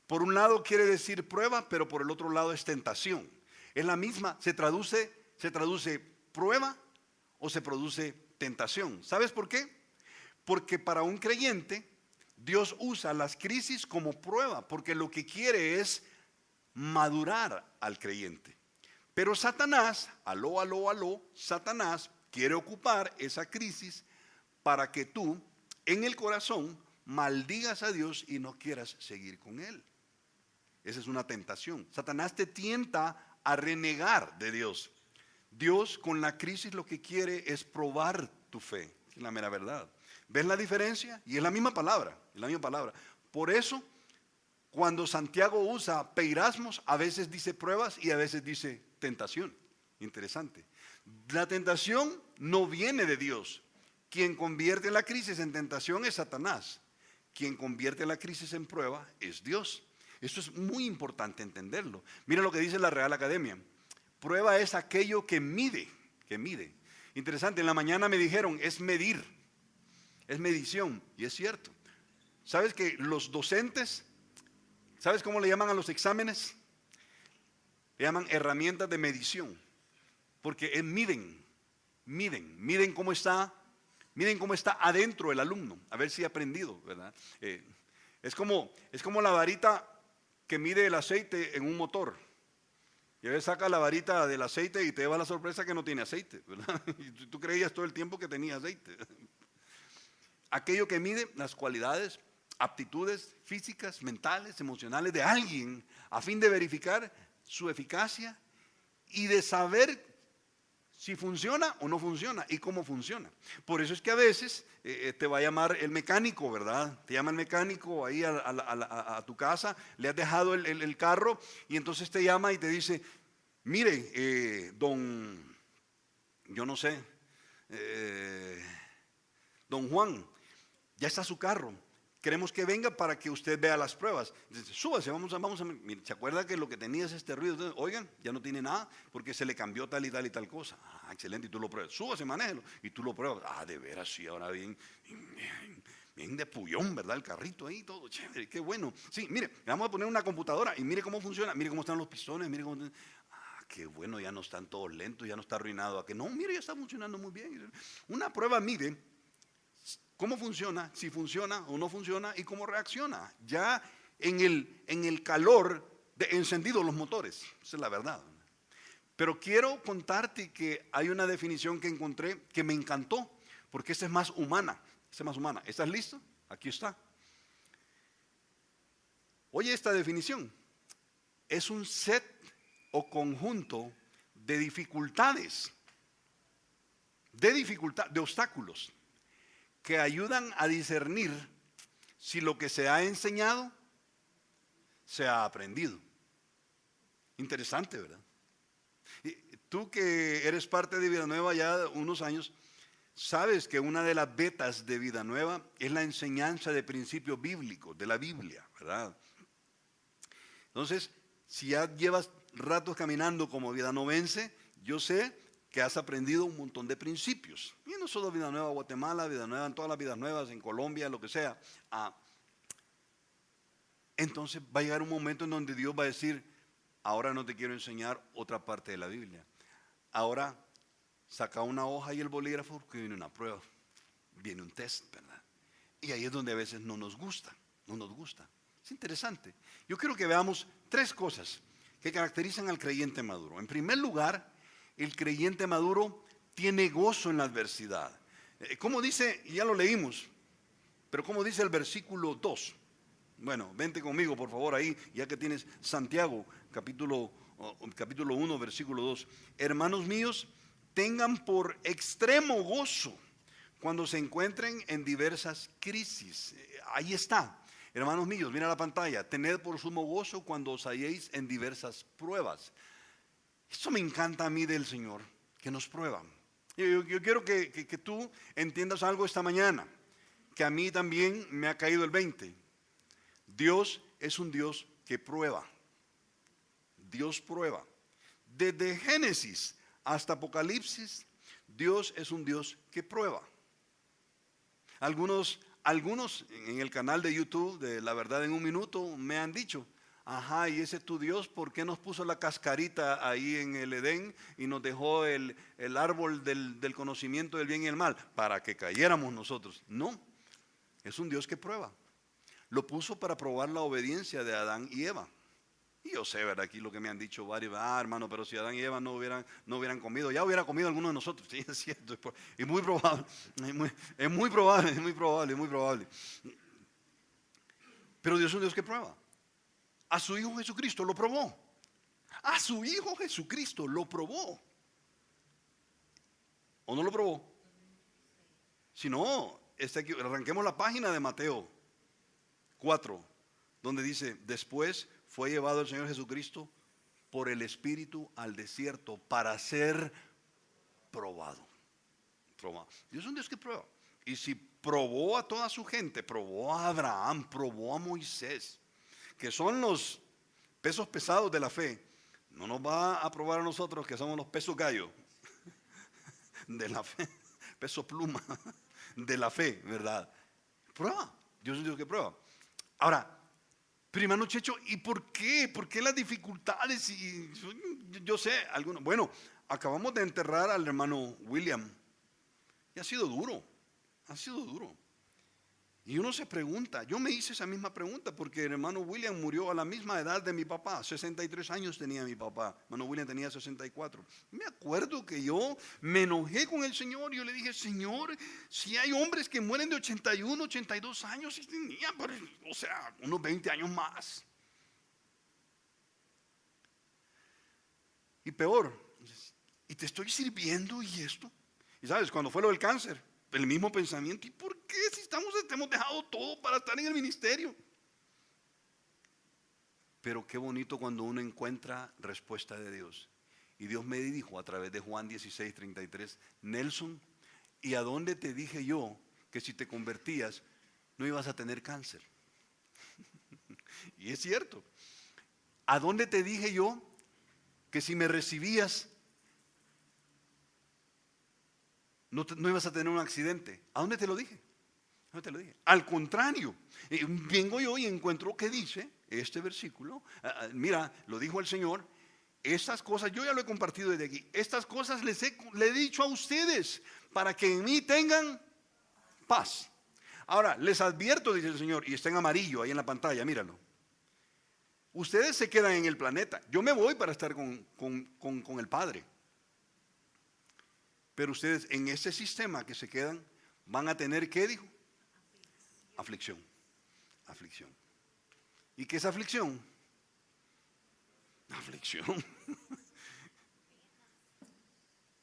Por un lado quiere decir prueba, pero por el otro lado es tentación. Es la misma, se traduce prueba o se produce tentación. ¿Sabes por qué? Porque para un creyente Dios usa las crisis como prueba, porque lo que quiere es madurar al creyente. Pero Satanás, Satanás quiere ocupar esa crisis para que tú en el corazón maldigas a Dios y no quieras seguir con Él. Esa es una tentación. Satanás te tienta a renegar de Dios. Dios con la crisis lo que quiere es probar tu fe. Es la mera verdad. ¿Ves la diferencia? Y es la misma palabra. Por eso, cuando Santiago usa peirasmos, a veces dice pruebas y a veces dice tentación. Interesante. La tentación no viene de Dios. Quien convierte la crisis en tentación es Satanás. Quien convierte la crisis en prueba es Dios. Esto es muy importante entenderlo. Mira lo que dice la Real Academia. Prueba es aquello que mide. Interesante, en la mañana me dijeron, es medir, es medición, y es cierto. ¿Sabes que los docentes, sabes cómo le llaman a los exámenes? Le llaman herramientas de medición, porque miden cómo está adentro el alumno, a ver si ha aprendido, ¿verdad? Es como la varita que mide el aceite en un motor. Y a veces saca la varita del aceite y te lleva la sorpresa que no tiene aceite, ¿verdad? Y tú creías todo el tiempo que tenía aceite. Aquello que mide las cualidades, aptitudes físicas, mentales, emocionales de alguien a fin de verificar su eficacia y de saber si funciona o no funciona y cómo funciona. Por eso es que a veces te va a llamar el mecánico, ¿verdad? Te llama el mecánico ahí a tu casa, le has dejado el carro y entonces te llama y te dice, mire, don Juan, ya está su carro. Queremos que venga para que usted vea las pruebas. Dice, súbase, vamos a. Mire, ¿se acuerda que lo que tenía es este ruido? Entonces, oigan, ya no tiene nada porque se le cambió tal y tal cosa. Ah, excelente, y tú lo pruebas. Súbase, manéjelo. Y tú lo pruebas. Ah, de veras, sí, ahora bien de puyón, ¿verdad? El carrito ahí, todo chévere, qué bueno. Sí, mire, le vamos a poner una computadora y mire cómo funciona, mire cómo están los pistones, mire cómo. Ah, qué bueno, ya no están todos lentos, ya no está arruinado. ¿A que no? Mire, ya está funcionando muy bien. Una prueba mide cómo funciona, si funciona o no funciona y cómo reacciona. Ya en el calor de encendidos los motores, esa es la verdad. Pero quiero contarte que hay una definición que encontré que me encantó, porque esta es más humana. Esta es más humana. ¿Estás listo? Aquí está. Oye esta definición. Es un set o conjunto de dificultades, de obstáculos, que ayudan a discernir si lo que se ha enseñado se ha aprendido. Interesante, ¿verdad? Y tú que eres parte de Vida Nueva ya unos años, sabes que una de las vetas de Vida Nueva es la enseñanza de principios bíblicos, de la Biblia, ¿verdad? Entonces, si ya llevas ratos caminando como Vida Novense, yo sé que has aprendido un montón de principios. Y no solo Vida Nueva Guatemala, Vida Nueva en todas las vidas nuevas, en Colombia, lo que sea. Entonces va a llegar un momento en donde Dios va a decir, ahora no te quiero enseñar otra parte de la Biblia. Ahora saca una hoja y el bolígrafo porque viene una prueba, viene un test, ¿verdad? Y ahí es donde a veces no nos gusta. Es interesante. Yo quiero que veamos tres cosas que caracterizan al creyente maduro. En primer lugar, el creyente maduro tiene gozo en la adversidad. ¿Cómo dice? Ya lo leímos, pero ¿cómo dice el versículo 2? Bueno, vente conmigo por favor ahí, ya que tienes Santiago, capítulo 1, versículo 2. Hermanos míos, tengan por extremo gozo cuando se encuentren en diversas crisis. Ahí está. Hermanos míos, mira la pantalla. Tened por sumo gozo cuando os halléis en diversas pruebas. Esto me encanta a mí del Señor, que nos prueba. Yo quiero que tú entiendas algo esta mañana, que a mí también me ha caído el 20. Dios es un Dios que prueba. Dios prueba. Desde Génesis hasta Apocalipsis, Dios es un Dios que prueba. Algunos en el canal de YouTube de La Verdad en un Minuto me han dicho, ajá, y ese tu Dios, ¿por qué nos puso la cascarita ahí en el Edén y nos dejó el árbol del conocimiento del bien y el mal? Para que cayéramos nosotros. No, es un Dios que prueba. Lo puso para probar la obediencia de Adán y Eva. Y yo sé, ¿verdad? Aquí lo que me han dicho varios, hermano, pero si Adán y Eva no hubieran comido, ya hubiera comido alguno de nosotros. Sí, es cierto, es muy probable, es muy probable. Pero Dios es un Dios que prueba. A su Hijo Jesucristo lo probó. A su Hijo Jesucristo lo probó. ¿O no lo probó? Si no, arranquemos la página de Mateo 4, donde dice, después fue llevado el Señor Jesucristo por el Espíritu al desierto para ser probado. Dios es un Dios que prueba. Y si probó a toda su gente, probó a Abraham, probó a Moisés, que son los pesos pesados de la fe, no nos va a probar a nosotros que somos los pesos gallo de la fe, peso pluma de la fe, ¿verdad? Prueba. Dios es un Dios que prueba. Ahora, hermano Checho, ¿y por qué? ¿Por qué las dificultades? Yo sé, algunos. Bueno, acabamos de enterrar al hermano William. Y ha sido duro. Y uno se pregunta, yo me hice esa misma pregunta porque el hermano William murió a la misma edad de mi papá. 63 años tenía mi papá. Hermano William tenía 64. Me acuerdo que yo me enojé con el Señor. Y yo le dije, Señor, si hay hombres que mueren de 81, 82 años, y tenía, o sea, unos 20 años más. Y peor, y te estoy sirviendo y esto. Y sabes, cuando fue lo del cáncer, el mismo pensamiento. ¿Y por qué si hemos dejado todo para estar en el ministerio? Pero qué bonito cuando uno encuentra respuesta de Dios. Y Dios me dijo a través de Juan 16:33, Nelson, ¿y a dónde te dije yo que si te convertías no ibas a tener cáncer? Y es cierto. ¿A dónde te dije yo que si me recibías no ibas a tener un accidente? ¿A dónde te lo dije? No te lo dije. Al contrario, vengo yo y encuentro que dice este versículo. Mira, lo dijo el Señor. Estas cosas, yo ya lo he compartido desde aquí. Estas cosas le he dicho a ustedes para que en mí tengan paz. Ahora, les advierto, dice el Señor, y está en amarillo ahí en la pantalla, míralo. Ustedes se quedan en el planeta. Yo me voy para estar con el Padre. Pero ustedes en ese sistema que se quedan van a tener, ¿qué dijo? Aflicción. Aflicción. ¿Y qué es aflicción? Aflicción.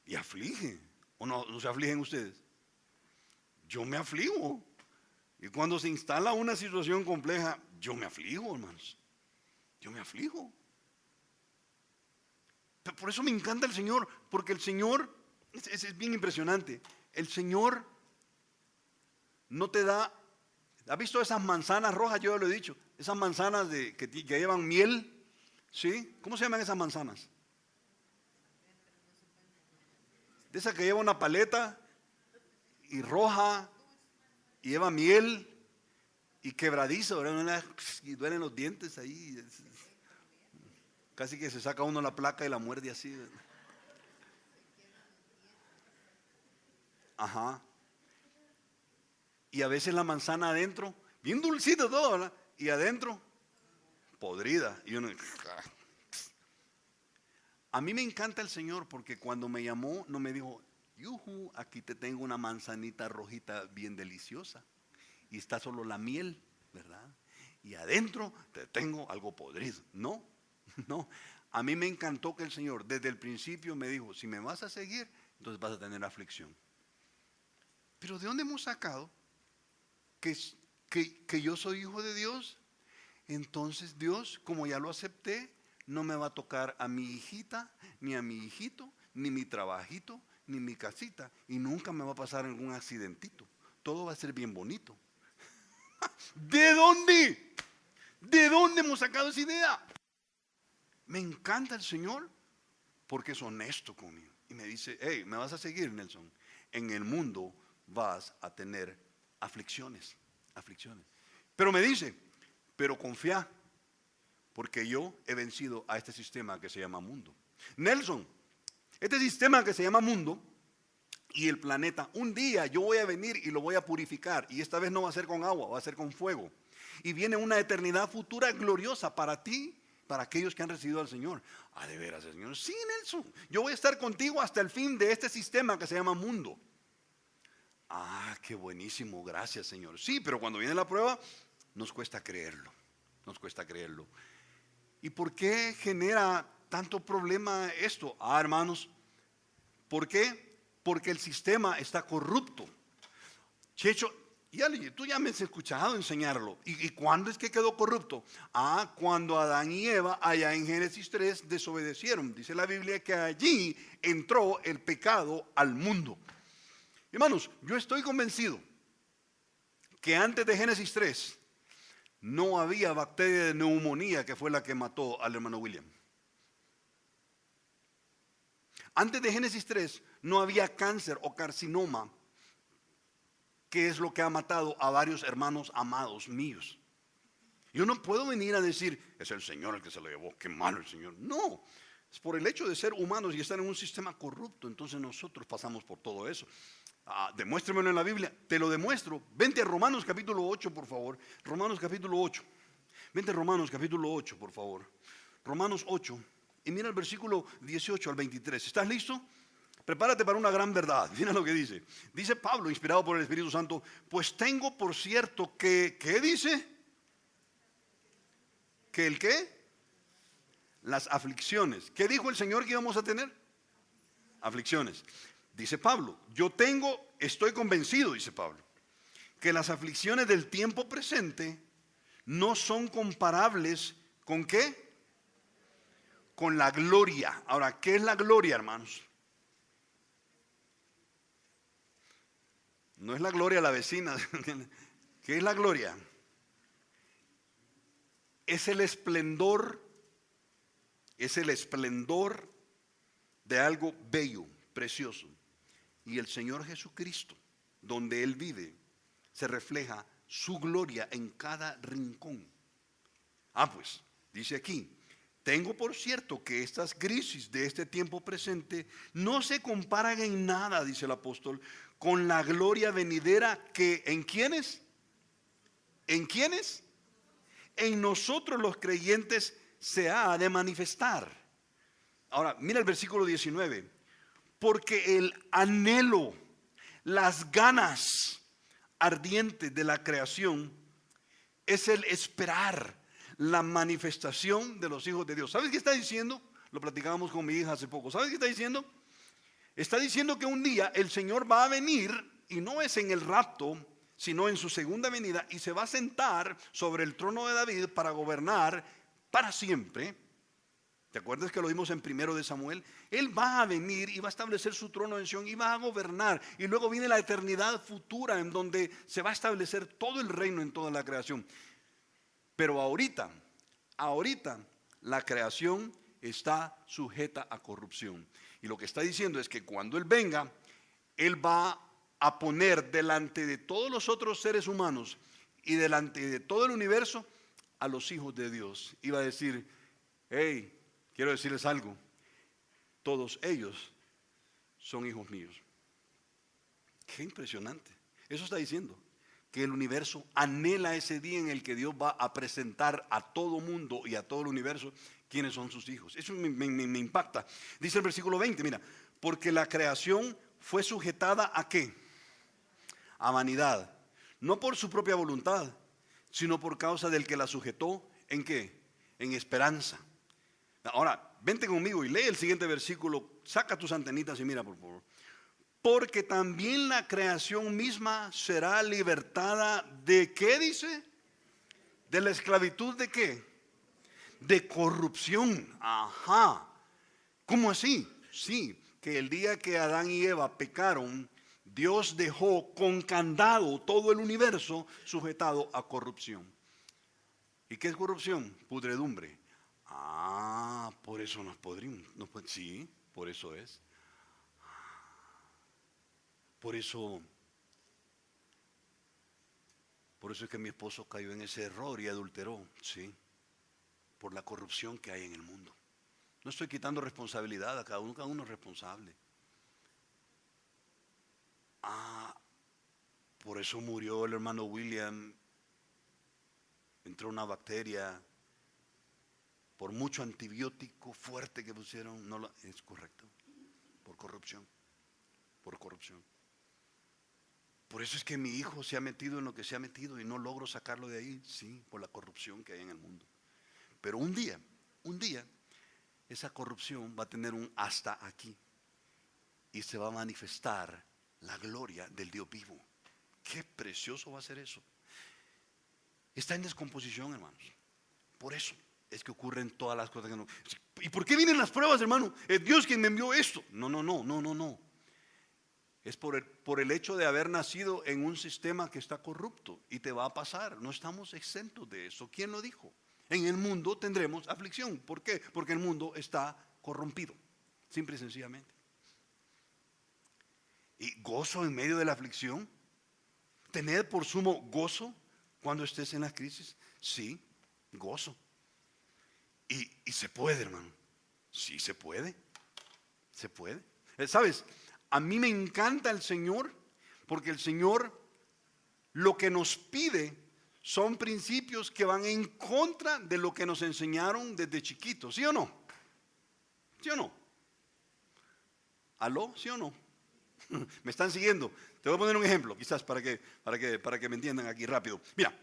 Y aflige. ¿O no se afligen ustedes? Yo me afligo. Y cuando se instala una situación compleja, yo me afligo, hermanos. Yo me afligo. Pero por eso me encanta el Señor, porque el Señor es bien impresionante. El Señor no te da. ¿Has visto esas manzanas rojas? Yo ya lo he dicho. Esas manzanas que llevan miel. ¿Sí? ¿Cómo se llaman esas manzanas? De esas que lleva una paleta y roja y lleva miel y quebradizo, ¿verdad? Y duelen los dientes ahí. Casi que se saca uno la placa y la muerde así. Ajá. Y a veces la manzana adentro, bien dulcito todo, ¿verdad? Y adentro, podrida. Y uno, a mí me encanta el Señor porque cuando me llamó no me dijo, yuhu, aquí te tengo una manzanita rojita bien deliciosa y está solo la miel, ¿verdad? Y adentro te tengo algo podrido. No, no. A mí me encantó que el Señor desde el principio me dijo, si me vas a seguir, entonces vas a tener aflicción. Pero ¿de dónde hemos sacado que yo soy hijo de Dios? Entonces Dios, como ya lo acepté, no me va a tocar a mi hijita, ni a mi hijito, ni mi trabajito, ni mi casita. Y nunca me va a pasar algún accidentito. Todo va a ser bien bonito. ¿De dónde? ¿De dónde hemos sacado esa idea? Me encanta el Señor porque es honesto conmigo. Y me dice, hey, ¿me vas a seguir, Nelson? En el mundo vas a tener aflicciones. Aflicciones. Pero me dice, pero confía. Porque yo he vencido a este sistema que se llama mundo. Nelson, este sistema que se llama mundo y el planeta, un día yo voy a venir y lo voy a purificar. Y esta vez no va a ser con agua, va a ser con fuego. Y viene una eternidad futura gloriosa para ti, para aquellos que han recibido al Señor. Ah, de veras, Señor. Sí, Nelson, yo voy a estar contigo hasta el fin de este sistema que se llama mundo. Ah, qué buenísimo, gracias, Señor. Sí, pero cuando viene la prueba, nos cuesta creerlo. Nos cuesta creerlo. ¿Y por qué genera tanto problema esto? Ah, hermanos, ¿por qué? Porque el sistema está corrupto. Checho, tú ya me has escuchado enseñarlo. ¿Y cuándo es que quedó corrupto? Ah, cuando Adán y Eva, allá en Génesis 3, desobedecieron. Dice la Biblia que allí entró el pecado al mundo. Hermanos, yo estoy convencido que antes de Génesis 3, no había bacteria de neumonía que fue la que mató al hermano William. Antes de Génesis 3 no había cáncer o carcinoma, que es lo que ha matado a varios hermanos amados míos. Yo no puedo venir a decir, es el Señor el que se lo llevó, qué malo el Señor. No, es por el hecho de ser humanos y estar en un sistema corrupto, entonces nosotros pasamos por todo eso. Demuéstremelo en la Biblia, te lo demuestro. Vente a Romanos capítulo 8, por favor. Romanos capítulo 8. Vente a Romanos capítulo 8, por favor. Romanos 8. Y mira el versículo 18 al 23. ¿Estás listo? Prepárate para una gran verdad. Mira lo que dice. Dice Pablo, inspirado por el Espíritu Santo, pues tengo por cierto que, ¿qué dice? ¿Que el qué? Las aflicciones. ¿Qué dijo el Señor que íbamos a tener? Aflicciones. Dice Pablo, estoy convencido, dice Pablo, que las aflicciones del tiempo presente no son comparables ¿con qué? Con la gloria. Ahora, ¿qué es la gloria, hermanos? No es la gloria a la vecina. ¿Qué es la gloria? Es el esplendor de algo bello, precioso. Y el Señor Jesucristo, donde Él vive, se refleja su gloria en cada rincón. Pues, dice aquí, tengo por cierto que estas crisis de este tiempo presente no se comparan en nada, dice el apóstol, con la gloria venidera que, ¿en quiénes? ¿En quiénes? En nosotros los creyentes se ha de manifestar. Ahora, mira el versículo 19. Porque el anhelo, las ganas ardientes de la creación es el esperar la manifestación de los hijos de Dios. ¿Sabes qué está diciendo? Lo platicábamos con mi hija hace poco. ¿Sabes qué está diciendo? Está diciendo que un día el Señor va a venir, y no es en el rapto, sino en su segunda venida, y se va a sentar sobre el trono de David para gobernar para siempre. ¿Te acuerdas que lo vimos en 1 de Samuel? Él va a venir y va a establecer su trono en Sión y va a gobernar. Y luego viene la eternidad futura en donde se va a establecer todo el reino en toda la creación. Pero ahorita la creación está sujeta a corrupción. Y lo que está diciendo es que cuando Él venga, Él va a poner delante de todos los otros seres humanos y delante de todo el universo a los hijos de Dios. Y va a decir, hey, quiero decirles algo, todos ellos son hijos míos. Qué impresionante. Eso está diciendo que el universo anhela ese día en el que Dios va a presentar a todo mundo y a todo el universo quiénes son sus hijos. Eso me impacta. Dice el versículo 20, mira, porque la creación fue sujetada ¿a qué? A vanidad, no por su propia voluntad, sino por causa del que la sujetó, ¿en qué? En esperanza. Ahora, vente conmigo y lee el siguiente versículo, saca tus antenitas y mira por favor. Porque también la creación misma será libertada ¿de qué dice? De la esclavitud ¿de qué? De corrupción. Ajá. ¿Cómo así? Sí, que el día que Adán y Eva pecaron, Dios dejó con candado todo el universo sujetado a corrupción. ¿Y qué es corrupción? Pudredumbre. Ah, por eso nos podrimos. Sí, por eso es. Por eso es que mi esposo cayó en ese error y adulteró, sí, por la corrupción que hay en el mundo. No estoy quitando responsabilidad a cada uno es responsable. Ah, por eso murió el hermano William, entró una bacteria, por mucho antibiótico fuerte que pusieron, es correcto, por corrupción. Por eso es que mi hijo se ha metido en lo que se ha metido y no logro sacarlo de ahí, sí, por la corrupción que hay en el mundo. Pero un día, esa corrupción va a tener un hasta aquí y se va a manifestar la gloria del Dios vivo. Qué precioso va a ser eso. Está en descomposición, hermanos. Por eso es que ocurren todas las cosas que no. ¿Y por qué vienen las pruebas, hermano? Es Dios quien me envió esto. No. Es por el hecho de haber nacido en un sistema que está corrupto y te va a pasar. No estamos exentos de eso. ¿Quién lo dijo? En el mundo tendremos aflicción. ¿Por qué? Porque el mundo está corrompido, simple y sencillamente. Y gozo en medio de la aflicción. Tener por sumo gozo cuando estés en la crisis. Sí, gozo. Y se puede, hermano. Sí, se puede. Se puede. ¿Sabes? A mí me encanta el Señor, porque el Señor lo que nos pide son principios que van en contra de lo que nos enseñaron desde chiquitos, ¿sí o no? ¿Sí o no? ¿Aló? ¿Sí o no? ¿Me están siguiendo? Te voy a poner un ejemplo, quizás para que me entiendan aquí rápido. Mira,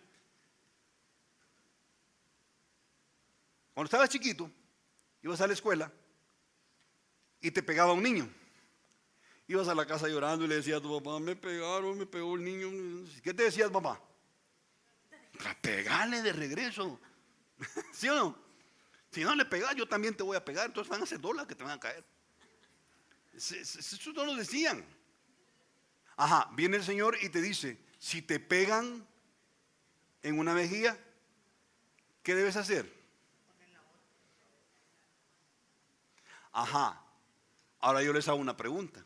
cuando estabas chiquito, ibas a la escuela y te pegaba un niño. Ibas a la casa llorando y le decías a tu papá, me pegaron, me pegó el niño. ¿Qué te decías, papá? Para pegarle de regreso. ¿Sí o no? Si no le pegas, yo también te voy a pegar. Entonces van a ser dólares que te van a caer. Eso no lo decían. Ajá, viene el Señor y te dice, si te pegan en una mejilla, ¿qué debes hacer? Ajá, ahora yo les hago una pregunta.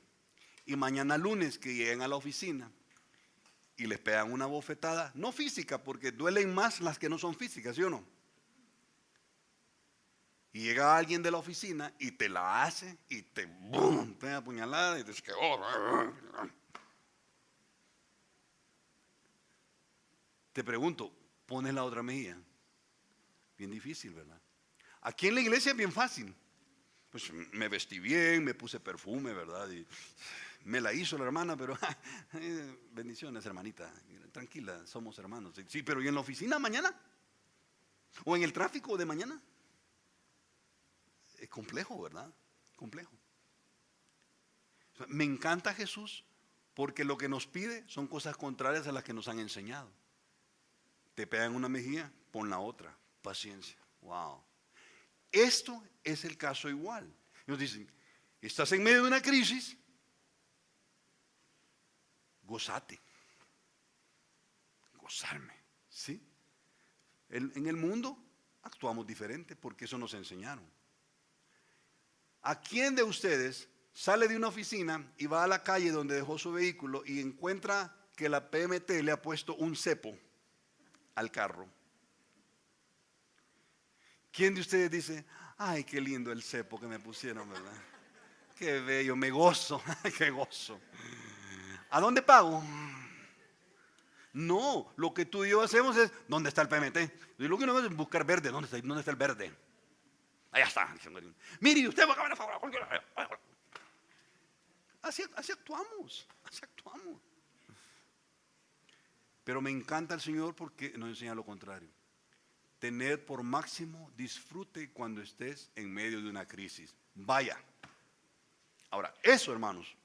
Y mañana lunes que lleguen a la oficina y les pegan una bofetada, no física, porque duelen más las que no son físicas, ¿sí o no? Y llega alguien de la oficina y te la hace y te ¡bum! Te da apuñalada y te dice, te pregunto, ¿pones la otra mejilla? Bien difícil, ¿verdad? Aquí en la iglesia es bien fácil. Pues me vestí bien, me puse perfume, ¿verdad? Y me la hizo la hermana, pero bendiciones, hermanita. Tranquila, somos hermanos. Sí, pero ¿y en la oficina mañana? ¿O en el tráfico de mañana? Es complejo, ¿verdad? Complejo. Me encanta Jesús porque lo que nos pide son cosas contrarias a las que nos han enseñado. Te pegan una mejilla, pon la otra. Paciencia. Wow. Esto es el caso igual. Nos dicen, estás en medio de una crisis, gozate. Gozarme. ¿Sí? En el mundo actuamos diferente porque eso nos enseñaron. ¿A quién de ustedes sale de una oficina y va a la calle donde dejó su vehículo y encuentra que la PMT le ha puesto un cepo al carro? ¿Quién de ustedes dice, ay, qué lindo el cepo que me pusieron, verdad? Qué bello, me gozo, qué gozo. ¿A dónde pago? No, lo que tú y yo hacemos es, ¿dónde está el PMT? Y lo que uno hace es buscar verde, ¿dónde está el verde? Allá está. Mire, usted va a cambiar a favor. Así actuamos, así actuamos. Pero me encanta el Señor porque nos enseña lo contrario. Tener por máximo disfrute cuando estés en medio de una crisis. Vaya. Ahora, eso, hermanos,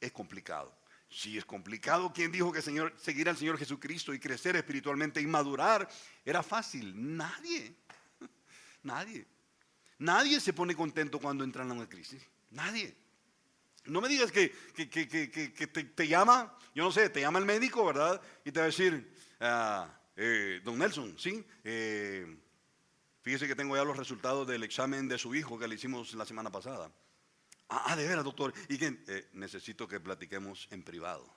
es complicado. Si es complicado, ¿quién dijo que seguir al Señor Jesucristo y crecer espiritualmente y madurar era fácil? Nadie. Nadie. Nadie se pone contento cuando entra en una crisis. Nadie. No me digas que te llama, yo no sé, te llama el médico, ¿verdad? Y te va a decir, don Nelson, ¿sí? Fíjese que tengo ya los resultados del examen de su hijo que le hicimos la semana pasada. De veras, doctor. ¿Y qué? Necesito que platiquemos en privado.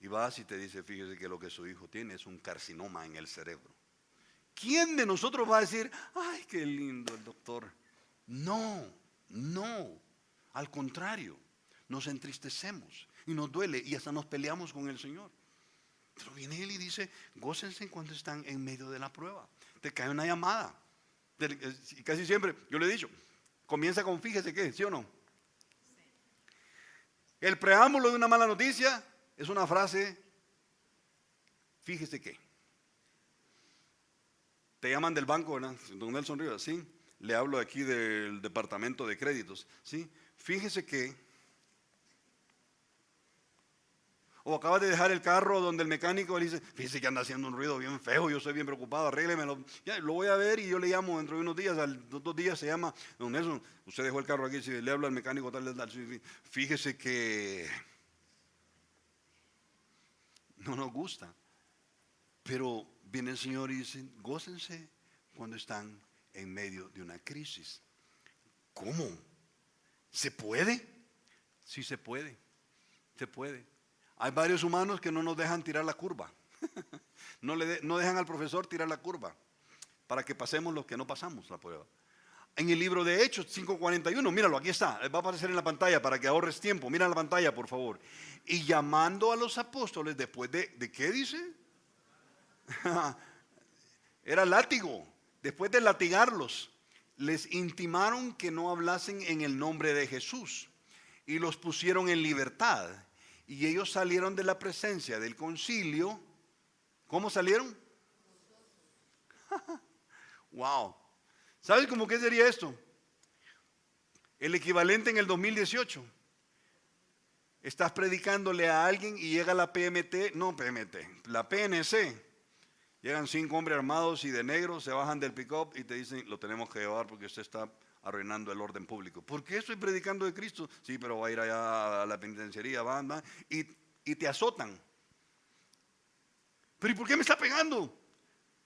Y vas y te dice, fíjese que lo que su hijo tiene es un carcinoma en el cerebro. ¿Quién de nosotros va a decir, ay, qué lindo el doctor? No, no. Al contrario, nos entristecemos y nos duele y hasta nos peleamos con el Señor. Pero viene Él y dice, gócense cuando están en medio de la prueba. Te cae una llamada. Casi siempre, yo le he dicho, comienza con fíjese qué, ¿sí o no? Sí. El preámbulo de una mala noticia es una frase, fíjese qué. Te llaman del banco, ¿verdad? Don Nelson Rivas, ¿sí? Le hablo aquí del departamento de créditos, ¿sí? Fíjese que, o acabas de dejar el carro donde el mecánico le dice, fíjese que anda haciendo un ruido bien feo, yo estoy bien preocupado, arréglemelo. Ya, lo voy a ver y yo le llamo dentro de unos días, al 2 días se llama, don Nelson, usted dejó el carro aquí, si le habla al mecánico tal, fíjese que no nos gusta, pero viene el Señor y dice, gócense cuando están en medio de una crisis. ¿Cómo? ¿Se puede? Sí se puede, se puede. Hay varios humanos que no nos dejan tirar la curva. No dejan al profesor tirar la curva para que pasemos los que no pasamos la prueba. En el libro de Hechos 5:41, míralo, aquí está, va a aparecer en la pantalla para que ahorres tiempo. Mira la pantalla, por favor. Y llamando a los apóstoles, después ¿de qué dice? Era látigo. Después de latigarlos, les intimaron que no hablasen en el nombre de Jesús y los pusieron en libertad. Y ellos salieron de la presencia del concilio. ¿Cómo salieron? Wow. ¿Sabes cómo qué sería esto? El equivalente en el 2018. Estás predicándole a alguien y llega la la PNC. Llegan 5 hombres armados y de negro, se bajan del pick-up y te dicen, lo tenemos que llevar porque usted está arruinando el orden público. ¿Por qué estoy predicando de Cristo? Sí, pero va a ir allá a la penitenciaría, van, y te azotan. ¿Pero y por qué me está pegando?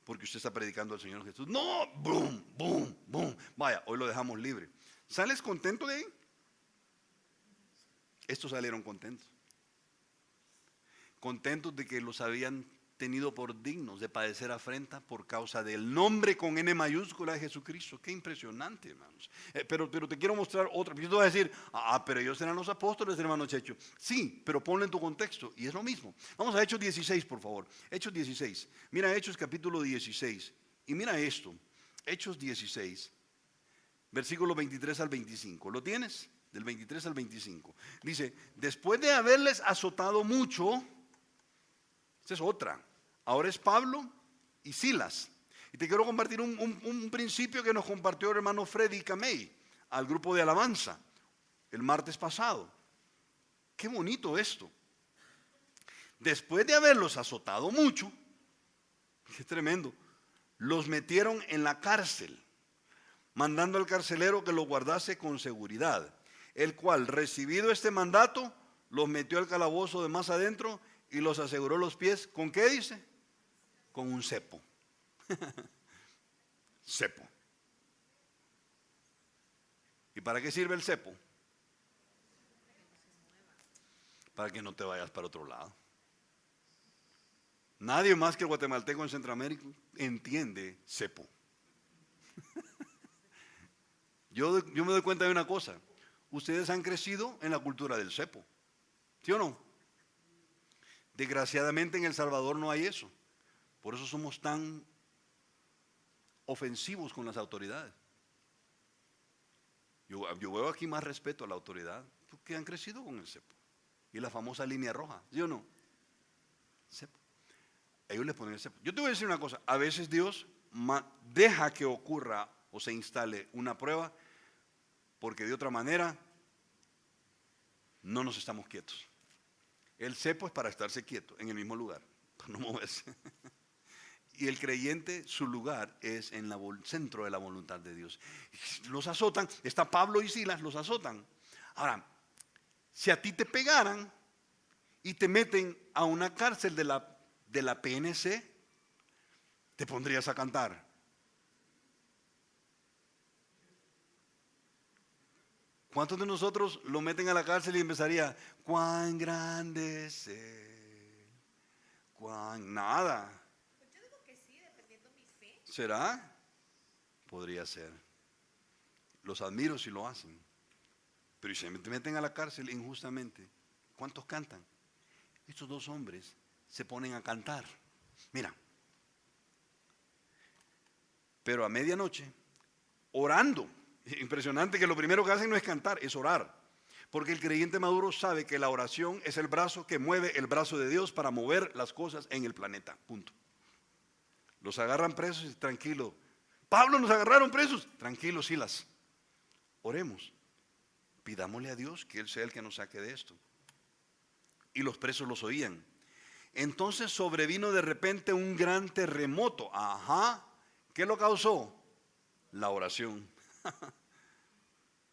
Porque usted está predicando al Señor Jesús. No, boom, boom, boom. Vaya, hoy lo dejamos libre. ¿Sales contento de ahí? Estos salieron contentos. Contentos de que los habían tenido por dignos de padecer afrenta por causa del nombre con N mayúscula de Jesucristo. Qué impresionante, hermanos. Pero te quiero mostrar otra. Yo te voy a decir, pero ellos eran los apóstoles, hermano Checho. Sí, pero ponlo en tu contexto y es lo mismo. Vamos a Hechos 16, por favor. Hechos 16. Mira Hechos capítulo 16. Y mira esto. Hechos 16, versículo 23 al 25. ¿Lo tienes? Del 23 al 25. Dice, después de haberles azotado mucho, esta es otra. Ahora es Pablo y Silas. Y te quiero compartir un principio que nos compartió el hermano Freddy Camey al grupo de alabanza el martes pasado. Qué bonito esto. Después de haberlos azotado mucho, qué tremendo, los metieron en la cárcel, mandando al carcelero que los guardase con seguridad, el cual, recibido este mandato, los metió al calabozo de más adentro y los aseguró los pies. ¿Con qué dice? Con un cepo. Cepo. ¿Y para qué sirve el cepo? Para que no te vayas para otro lado. Nadie más que el guatemalteco en Centroamérica entiende cepo. Yo me doy cuenta de una cosa. Ustedes han crecido en la cultura del cepo. ¿Sí o no? Desgraciadamente en El Salvador no hay eso. Por eso somos tan ofensivos con las autoridades. Yo veo aquí más respeto a la autoridad porque han crecido con el cepo. Y la famosa línea roja, ¿sí o no? Cepo. Ellos les ponen el cepo. Yo te voy a decir una cosa, a veces Dios deja que ocurra o se instale una prueba porque de otra manera no nos estamos quietos. El cepo es para estarse quieto en el mismo lugar, para no moverse. Y el creyente, su lugar es en el centro de la voluntad de Dios. Los azotan, está Pablo y Silas, los azotan. Ahora, si a ti te pegaran y te meten a una cárcel de la PNC, te pondrías a cantar. ¿Cuántos de nosotros lo meten a la cárcel y empezaría, cuán grande es Él, cuán nada? Pues yo digo que sí, dependiendo de mi fe. ¿Será? Podría ser. Los admiro si lo hacen. Pero si se meten a la cárcel injustamente, ¿cuántos cantan? Estos dos hombres se ponen a cantar. Mira, pero a medianoche, orando. Impresionante que lo primero que hacen no es cantar, es orar. Porque el creyente maduro sabe que la oración es el brazo que mueve el brazo de Dios para mover las cosas en el planeta. Punto. Los agarran presos y tranquilo. Pablo, nos agarraron presos. Tranquilo, Silas. Oremos. Pidámosle a Dios que Él sea el que nos saque de esto. Y los presos los oían. Entonces sobrevino de repente un gran terremoto. Ajá. ¿Qué lo causó? La oración.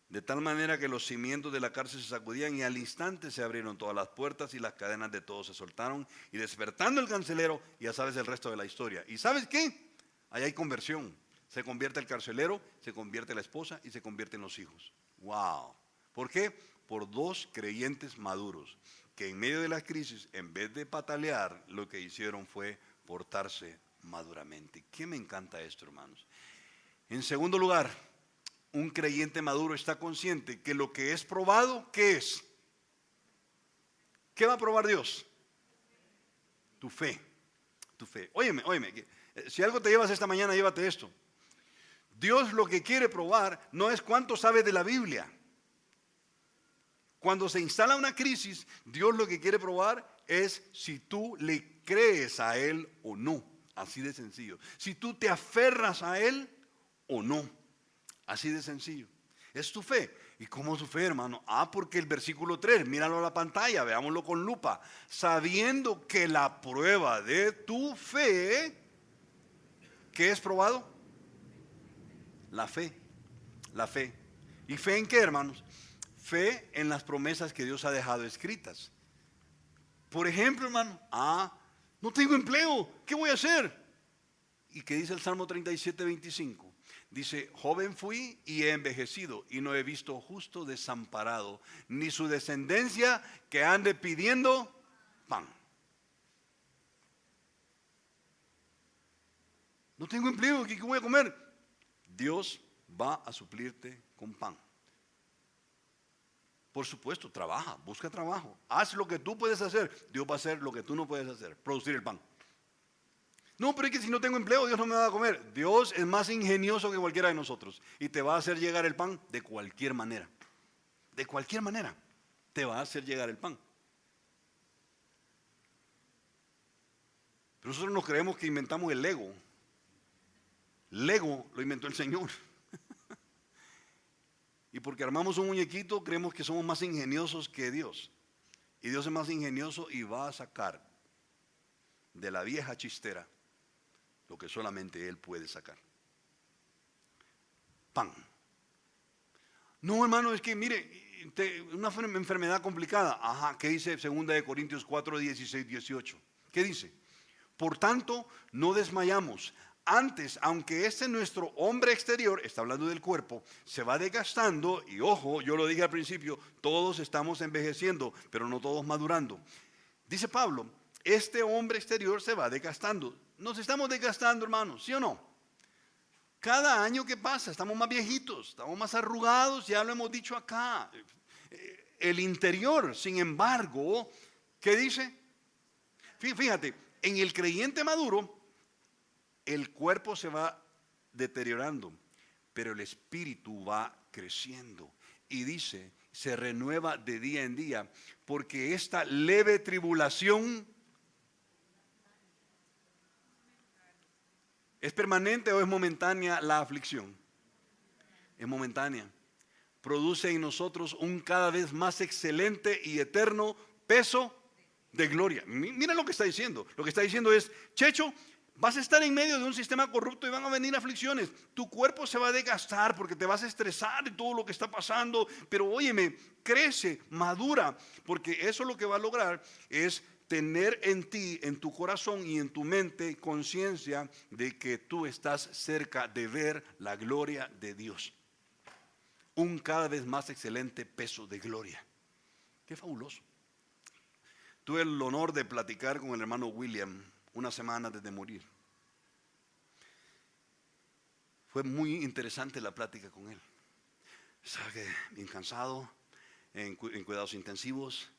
De tal manera que los cimientos de la cárcel se sacudían y al instante se abrieron todas las puertas y las cadenas de todos se soltaron y despertando el carcelero, ya sabes el resto de la historia. ¿Y sabes qué? Ahí hay conversión. Se convierte el carcelero, se convierte la esposa y se convierten los hijos. ¡Wow! ¿Por qué? Por dos creyentes maduros que en medio de la crisis, en vez de patalear, lo que hicieron fue portarse maduramente. ¿Qué me encanta esto, hermanos? En segundo lugar, un creyente maduro está consciente que lo que es probado, ¿qué es? ¿Qué va a probar Dios? Tu fe. Tu fe. Óyeme, si algo te llevas esta mañana, llévate esto. Dios lo que quiere probar no es cuánto sabes de la Biblia. Cuando se instala una crisis, Dios lo que quiere probar es si tú le crees a Él o no. Así de sencillo. Si tú te aferras a Él o no. Así de sencillo. Es tu fe. ¿Y cómo es tu fe, hermano? Porque el versículo 3, míralo a la pantalla, veámoslo con lupa. Sabiendo que la prueba de tu fe, ¿qué es probado? La fe. La fe. ¿Y fe en qué, hermanos? Fe en las promesas que Dios ha dejado escritas. Por ejemplo, hermano, no tengo empleo, ¿qué voy a hacer? ¿Y qué dice el Salmo 37, 25? Dice, joven fui y he envejecido y no he visto justo desamparado, ni su descendencia que ande pidiendo pan. No tengo empleo, ¿qué voy a comer? Dios va a suplirte con pan. Por supuesto, trabaja, busca trabajo. Haz lo que tú puedes hacer. Dios va a hacer lo que tú no puedes hacer, producir el pan. No, pero es que si no tengo empleo, Dios no me va a comer. Dios es más ingenioso que cualquiera de nosotros y te va a hacer llegar el pan de cualquier manera. De cualquier manera te va a hacer llegar el pan. Pero nosotros nos creemos que inventamos el Lego. Lego lo inventó el Señor. Y porque armamos un muñequito, creemos que somos más ingeniosos que Dios. Y Dios es más ingenioso y va a sacar de la vieja chistera lo que solamente Él puede sacar. Pan. No, hermano, es que mire, una enfermedad complicada. Ajá, ¿qué dice 2 Corintios 4, 16, 18? ¿Qué dice? Por tanto, no desmayamos. Antes, aunque nuestro hombre exterior, está hablando del cuerpo, se va desgastando, y ojo, yo lo dije al principio, todos estamos envejeciendo, pero no todos madurando. Dice Pablo, este hombre exterior se va desgastando. Nos estamos desgastando, hermanos, ¿sí o no? Cada año que pasa, estamos más viejitos, estamos más arrugados, ya lo hemos dicho acá. El interior, sin embargo, ¿qué dice? Fíjate, en el creyente maduro, el cuerpo se va deteriorando, pero el espíritu va creciendo. Y dice, se renueva de día en día, porque esta leve tribulación ¿es permanente o es momentánea la aflicción? Es momentánea. Produce en nosotros un cada vez más excelente y eterno peso de gloria. Mira lo que está diciendo. Lo que está diciendo es, Checho, vas a estar en medio de un sistema corrupto y van a venir aflicciones. Tu cuerpo se va a desgastar porque te vas a estresar de todo lo que está pasando. Pero óyeme, crece, madura, porque eso lo que va a lograr es tener en ti, en tu corazón y en tu mente conciencia de que tú estás cerca de ver la gloria de Dios. Un cada vez más excelente peso de gloria. Qué fabuloso. Tuve el honor de platicar con el hermano William una semana antes de morir. Fue muy interesante la plática con él. Estaba bien cansado, en cuidados intensivos.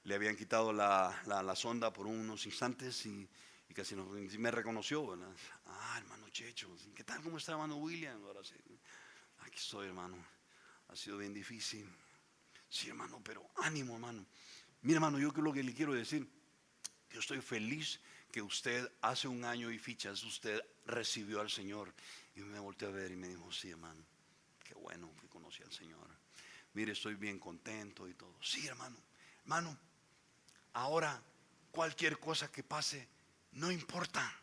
Le habían quitado la sonda por unos instantes y casi me reconoció, ¿verdad? Hermano Checho, ¿qué tal? ¿Cómo está, hermano William? Ahora sí, aquí estoy, hermano. Ha sido bien difícil. Sí, hermano, pero ánimo, hermano. Mira, hermano, yo lo que le quiero decir, yo estoy feliz que usted hace 1 año y fichas, usted recibió al Señor. Y me volteó a ver y me dijo, sí, hermano, qué bueno que conocí al Señor. Mire, estoy bien contento y todo. Sí, hermano, ahora cualquier cosa que pase, no importa.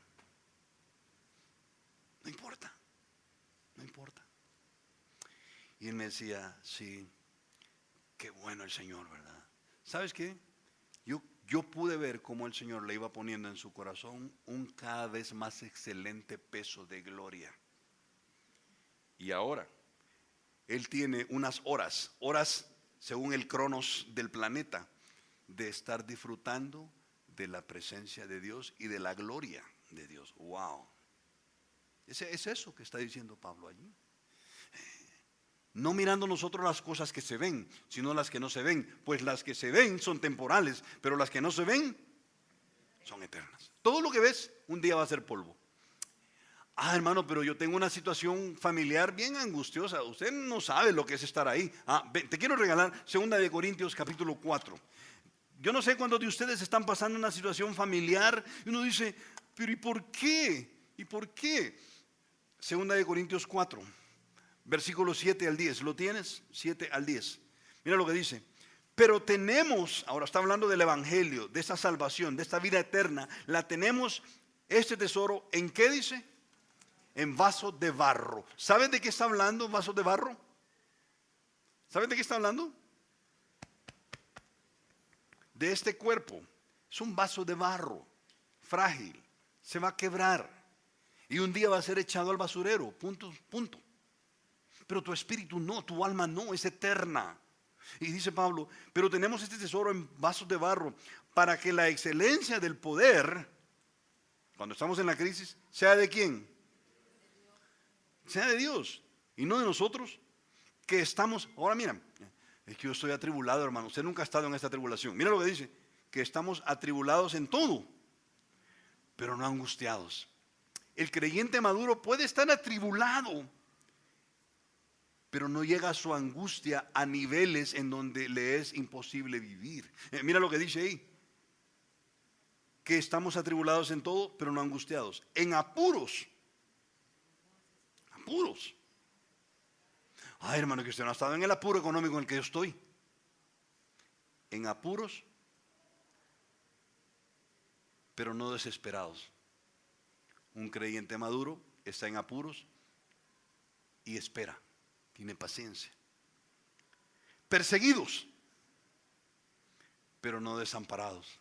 No importa. No importa. Y él me decía, sí, qué bueno el Señor, ¿verdad? ¿Sabes qué? Yo pude ver cómo el Señor le iba poniendo en su corazón un cada vez más excelente peso de gloria. Y ahora, Él tiene unas horas según el cronos del planeta, de estar disfrutando de la presencia de Dios y de la gloria de Dios. ¡Wow! Es eso que está diciendo Pablo allí. No mirando nosotros las cosas que se ven, sino las que no se ven. Pues las que se ven son temporales, pero las que no se ven son eternas. Todo lo que ves un día va a ser polvo. Hermano, pero yo tengo una situación familiar bien angustiosa. Usted no sabe lo que es estar ahí. Te quiero regalar 2 Corintios capítulo 4. Yo no sé cuántos de ustedes están pasando una situación familiar y uno dice, pero ¿y por qué? ¿Y por qué? 2 Corintios 4. Versículos 7 al 10, ¿lo tienes? 7 al 10. Mira lo que dice. Pero tenemos, ahora está hablando del evangelio, de esta salvación, de esta vida eterna. La tenemos, este tesoro, ¿en qué dice? En vasos de barro. ¿Saben de qué está hablando vasos de barro? ¿Saben de qué está hablando? De este cuerpo. Es un vaso de barro, frágil, se va a quebrar. Y un día va a ser echado al basurero, punto. Pero tu espíritu no, tu alma no, es eterna. Y dice Pablo, pero tenemos este tesoro en vasos de barro para que la excelencia del poder, cuando estamos en la crisis, sea de quién? sea de Dios y no de nosotros, que estamos, ahora mira, es que yo estoy atribulado, hermano, usted nunca ha estado en esta tribulación. Mira lo que dice, que estamos atribulados en todo, pero no angustiados. El creyente maduro puede estar atribulado, pero no llega a su angustia a niveles en donde le es imposible vivir. Mira lo que dice ahí, que estamos atribulados en todo, pero no angustiados. En apuros. Apuros. Ay, hermano, que usted no ha estado en el apuro económico en el que yo estoy. En apuros, pero no desesperados. Un creyente maduro está en apuros y espera, tiene paciencia. Perseguidos, pero no desamparados.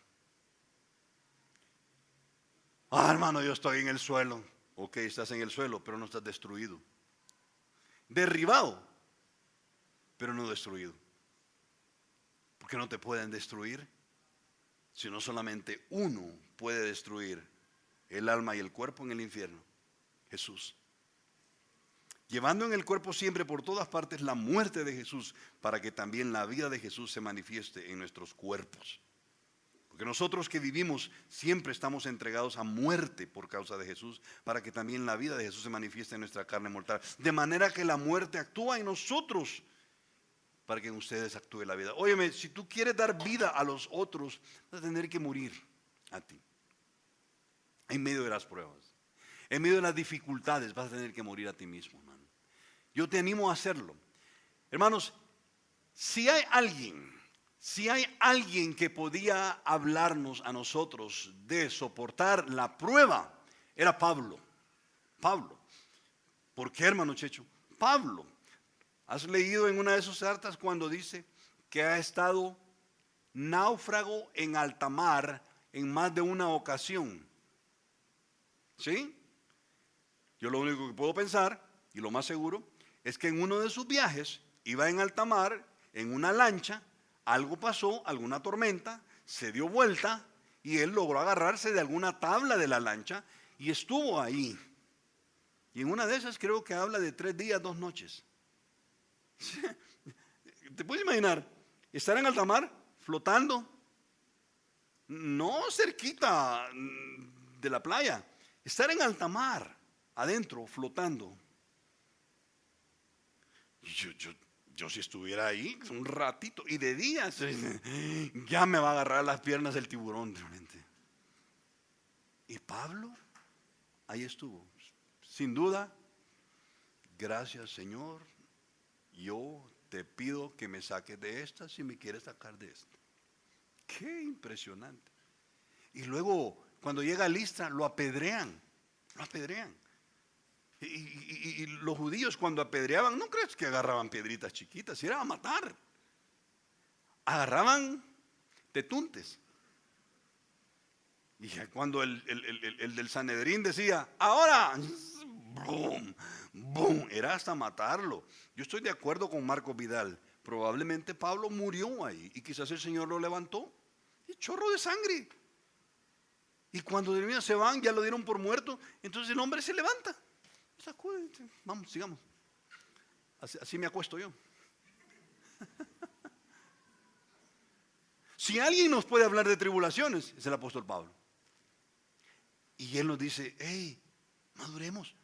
Ah, hermano, yo estoy en el suelo. Ok, estás en el suelo, pero no estás destruido. Derribado, pero no destruido. Porque no te pueden destruir, sino solamente uno puede destruir el alma y el cuerpo en el infierno: Jesús. Llevando en el cuerpo siempre por todas partes la muerte de Jesús, para que también la vida de Jesús se manifieste en nuestros cuerpos. Porque nosotros que vivimos siempre estamos entregados a muerte por causa de Jesús, para que también la vida de Jesús se manifieste en nuestra carne mortal. De manera que la muerte actúa en nosotros, para que en ustedes actúe la vida. Óyeme, si tú quieres dar vida a los otros, vas a tener que morir a ti. En medio de las pruebas, en medio de las dificultades, vas a tener que morir a ti mismo, hermano. Yo te animo a hacerlo. Hermanos, si hay alguien que podía hablarnos a nosotros de soportar la prueba, era Pablo. Pablo. ¿Por qué, hermano Checho? Pablo. ¿Has leído en una de sus cartas cuando dice que ha estado náufrago en alta mar en más de una ocasión? ¿Sí? Yo lo único que puedo pensar, y lo más seguro, es que en uno de sus viajes iba en alta mar, en una lancha, algo pasó, alguna tormenta, se dio vuelta y él logró agarrarse de alguna tabla de la lancha y estuvo ahí. Y en una de esas creo que habla de 3 días, 2 noches. ¿Te puedes imaginar? Estar en alta mar, flotando, no cerquita de la playa, estar en alta mar, adentro, flotando. Yo si estuviera ahí un ratito y de día ya me va a agarrar las piernas el tiburón realmente. Y Pablo ahí estuvo. Sin duda, gracias Señor, yo te pido que me saques de esta si me quieres sacar de esta. Qué impresionante. Y luego cuando llega a Listra lo apedrean, lo apedrean. Y los judíos cuando apedreaban, no crees que agarraban piedritas chiquitas, era a matar. Agarraban tetuntes. Y cuando el del Sanedrín decía, ahora, boom, boom, era hasta matarlo. Yo estoy de acuerdo con Marcos Vidal. Probablemente Pablo murió ahí y quizás el Señor lo levantó. Y chorro de sangre. Y cuando de se van, ya lo dieron por muerto. Entonces el hombre se levanta. Vamos, sigamos. Así me acuesto yo. Si alguien nos puede hablar de tribulaciones, es el apóstol Pablo. Y él nos dice, hey, maduremos.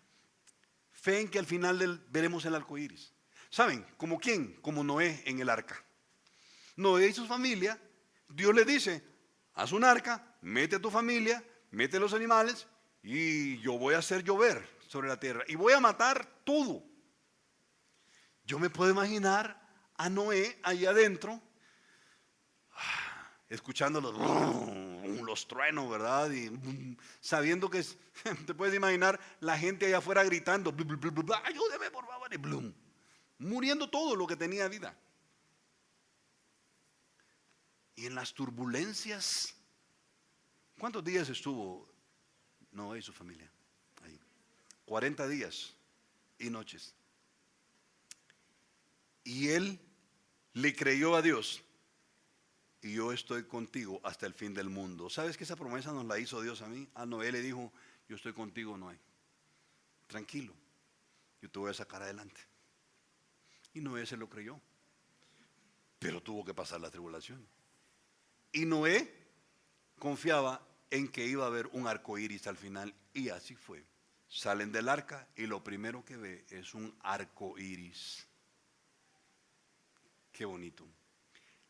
Fe en que al final veremos el arco iris. ¿Saben? ¿Como quién? Como Noé en el arca. Noé y su familia, Dios le dice, haz un arca, mete a tu familia, mete los animales y yo voy a hacer llover sobre la tierra y voy a matar todo. Yo me puedo imaginar a Noé ahí adentro, escuchando los truenos, ¿verdad? Y sabiendo que te puedes imaginar la gente allá afuera gritando, ayúdeme por favor, y muriendo todo lo que tenía vida. Y en las turbulencias, ¿cuántos días estuvo Noé y su familia ahí? 40 días y noches. Y él le creyó a Dios. Y yo estoy contigo hasta el fin del mundo. ¿Sabes que esa promesa nos la hizo Dios a mí? A Noé le dijo, yo estoy contigo, Noé. Tranquilo. yo te voy a sacar adelante. Y Noé se lo creyó, pero tuvo que pasar la tribulación. Y Noé confiaba en que iba a haber un arco iris al final, y así fue. Salen del arca y lo primero que ve es un arco iris. Qué bonito.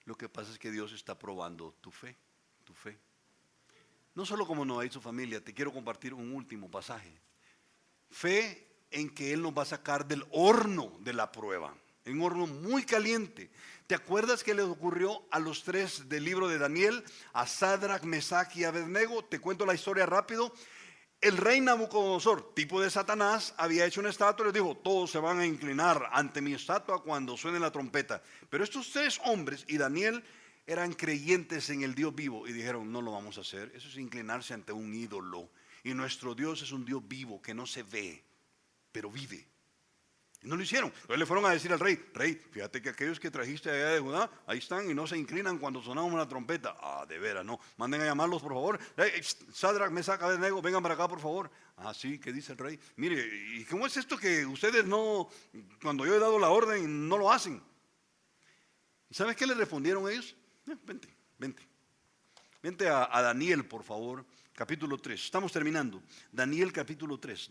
Lo que pasa es que Dios está probando tu fe, tu fe. No solo como Noé y su familia, te quiero compartir un último pasaje. Fe en que Él nos va a sacar del horno de la prueba, en un horno muy caliente. ¿Te acuerdas que le ocurrió a los tres del libro de Daniel? A Sadrach, Mesach y Abednego. Te cuento la historia rápido. El rey Nabucodonosor, tipo de Satanás, había hecho una estatua y les dijo: todos se van a inclinar ante mi estatua cuando suene la trompeta. Pero estos tres hombres y Daniel eran creyentes en el Dios vivo y dijeron: no lo vamos a hacer. Eso es inclinarse ante un ídolo. Y nuestro Dios es un Dios vivo que no se ve, pero vive. Y no lo hicieron. Entonces le fueron a decir al rey: rey, fíjate que aquellos que trajiste allá de Judá, ahí están y no se inclinan cuando sonamos la trompeta. Ah, de veras, no. Manden a llamarlos, por favor. Sadrach, Mesach, Abednego, vengan para acá, por favor. Ah, sí, ¿qué dice el rey? Mire, ¿y cómo es esto que ustedes no, cuando yo he dado la orden, no lo hacen? ¿Y sabes qué le respondieron ellos? Vente a Daniel, por favor, capítulo 3. Estamos terminando. Daniel capítulo 3.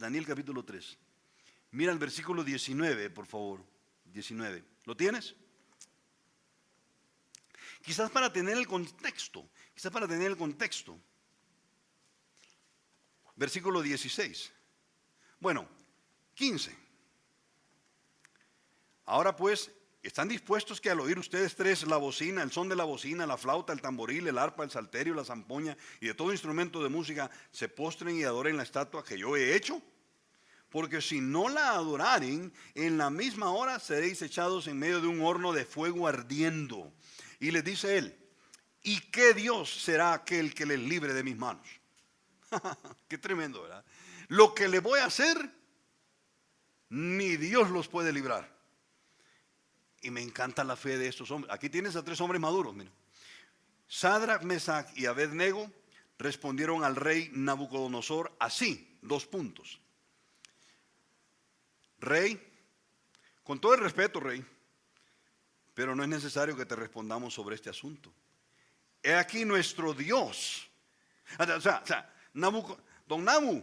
Mira el versículo 19, por favor. 19. ¿Lo tienes? Quizás para tener el contexto. Versículo 16. Bueno, 15. Ahora pues, ¿están dispuestos que al oír ustedes tres la bocina, el son de la bocina, la flauta, el tamboril, el arpa, el salterio, la zampoña y de todo instrumento de música se postren y adoren la estatua que yo he hecho? Porque si no la adoraren, en la misma hora seréis echados en medio de un horno de fuego ardiendo. Y les dice él: ¿y qué Dios será aquel que les libre de mis manos? Qué tremendo, ¿verdad? Lo que le voy a hacer, ni Dios los puede librar. Y me encanta la fe de estos hombres. Aquí tienes a tres hombres maduros, mira. Sadrach, Mesach y Abednego respondieron al rey Nabucodonosor así, 2 puntos. Rey, con todo el respeto, rey, pero no es necesario que te respondamos sobre este asunto. He aquí nuestro Dios. Don Nabu,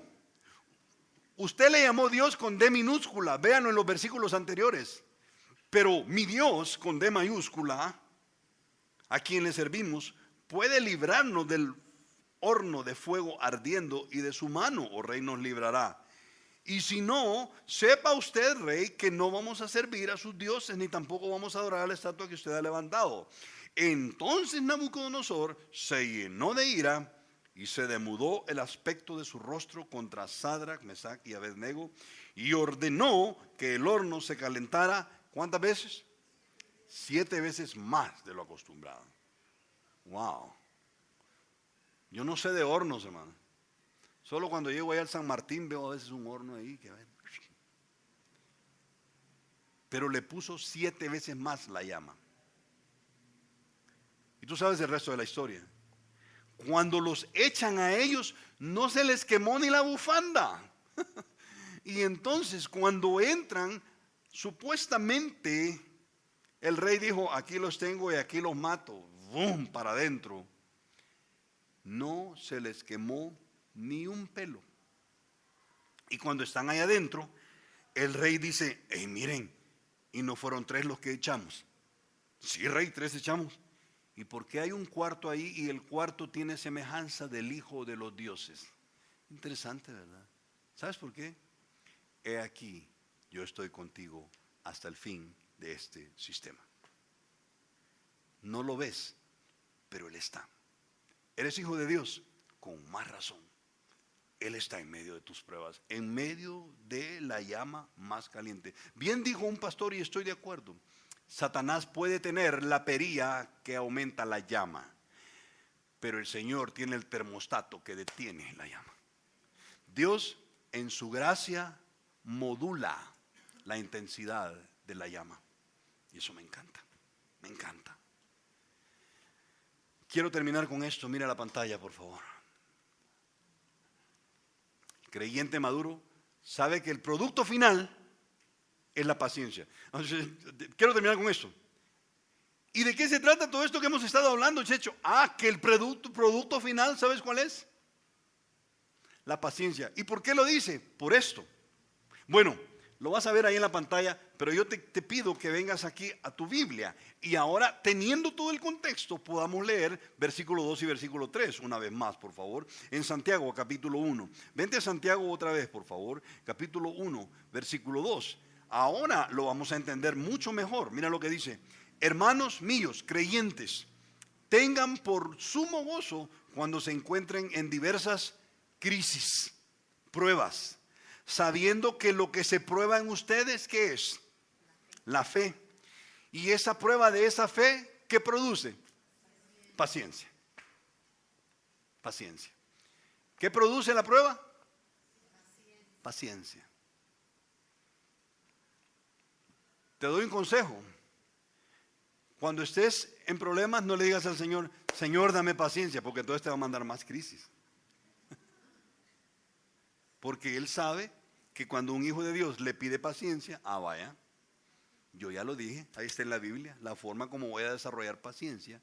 usted le llamó Dios con D minúscula, véanlo en los versículos anteriores. Pero mi Dios con D mayúscula, a quien le servimos, puede librarnos del horno de fuego ardiendo, y de su mano, oh rey, nos librará. Y si no, sepa usted, rey, que no vamos a servir a sus dioses, ni tampoco vamos a adorar a la estatua que usted ha levantado. Entonces Nabucodonosor se llenó de ira y se demudó el aspecto de su rostro contra Sadrach, Mesach y Abednego, y ordenó que el horno se calentara, ¿cuántas veces? 7 veces más de lo acostumbrado. Wow. Yo no sé de hornos, hermano. Solo cuando llego allá al San Martín veo a veces un horno ahí. Pero le puso 7 veces más la llama. Y tú sabes el resto de la historia. Cuando los echan a ellos, no se les quemó ni la bufanda. Y entonces cuando entran, supuestamente el rey dijo: aquí los tengo y aquí los mato. ¡Bum! Para adentro. No se les quemó ni un pelo. Y cuando están ahí adentro, el rey dice: hey, miren, ¿y no fueron 3 los que echamos? Sí, rey, 3 echamos. ¿Y por qué hay un cuarto ahí y el cuarto tiene semejanza del hijo de los dioses? Interesante, ¿verdad? ¿Sabes por qué? He aquí, yo estoy contigo hasta el fin de este sistema. No lo ves, pero Él está. Eres hijo de Dios, con más razón. Él está en medio de tus pruebas, en medio de la llama más caliente. Bien dijo un pastor, y estoy de acuerdo: Satanás puede tener la perilla que aumenta la llama, pero el Señor tiene el termostato que detiene la llama. Dios, en su gracia, modula la intensidad de la llama. Y eso me encanta, me encanta. Quiero terminar con esto. Mira la pantalla, por favor. El creyente maduro sabe que el producto final es la paciencia. Entonces, quiero terminar con esto. ¿Y de qué se trata todo esto que hemos estado hablando, Checho? Que el producto final, ¿sabes cuál es? La paciencia. ¿Y por qué lo dice? Por esto. Bueno, lo vas a ver ahí en la pantalla, pero yo te pido que vengas aquí a tu Biblia y ahora, teniendo todo el contexto, podamos leer versículo 2 y versículo 3, una vez más, por favor, en Santiago, capítulo 1. Vente a Santiago otra vez, por favor, capítulo 1, versículo 2. Ahora lo vamos a entender mucho mejor. Mira lo que dice: hermanos míos, creyentes, tengan por sumo gozo cuando se encuentren en diversas crisis, pruebas, sabiendo que lo que se prueba en ustedes, ¿qué es? La fe. Y esa prueba de esa fe, ¿qué produce? Paciencia. Paciencia. ¿Qué produce la prueba? Paciencia. Te doy un consejo. Cuando estés en problemas, no le digas al Señor: Señor, dame paciencia, porque entonces te va a mandar más crisis. Porque Él sabe que cuando un hijo de Dios le pide paciencia, vaya, yo ya lo dije, ahí está en la Biblia, la forma como voy a desarrollar paciencia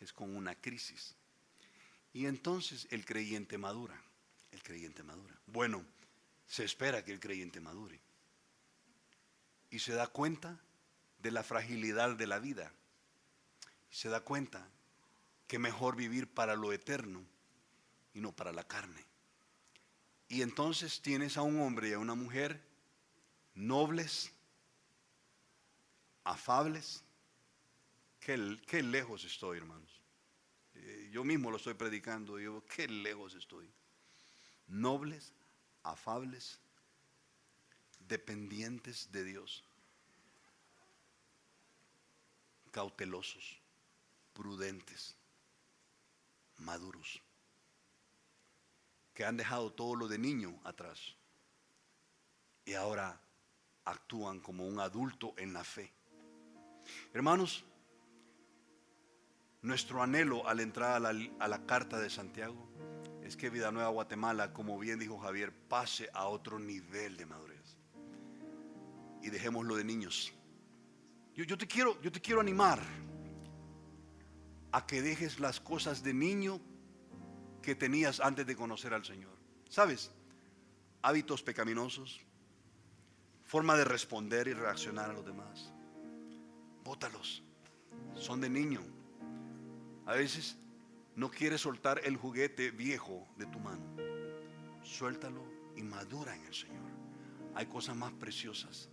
es con una crisis. Y entonces el creyente madura, el creyente madura. Bueno, se espera que el creyente madure. Y se da cuenta de la fragilidad de la vida. Se da cuenta que mejor vivir para lo eterno y no para la carne. Y entonces tienes a un hombre y a una mujer nobles, afables. Qué lejos estoy, hermanos. Yo mismo lo estoy predicando. Yo, qué lejos estoy. Nobles, afables, dependientes de Dios, cautelosos, prudentes, maduros, que han dejado todo lo de niño atrás y ahora actúan como un adulto en la fe. Hermanos, nuestro anhelo al entrar a la carta de Santiago es que Vida Nueva Guatemala, como bien dijo Javier, pase a otro nivel de madurez y dejemos lo de niños. Yo te quiero animar a que dejes las cosas de niño que tenías antes de conocer al Señor. ¿Sabes? Hábitos pecaminosos, forma de responder y reaccionar a los demás. Bótalos. Son de niño. A veces no quieres soltar el juguete viejo de tu mano. Suéltalo y madura en el Señor. Hay cosas más preciosas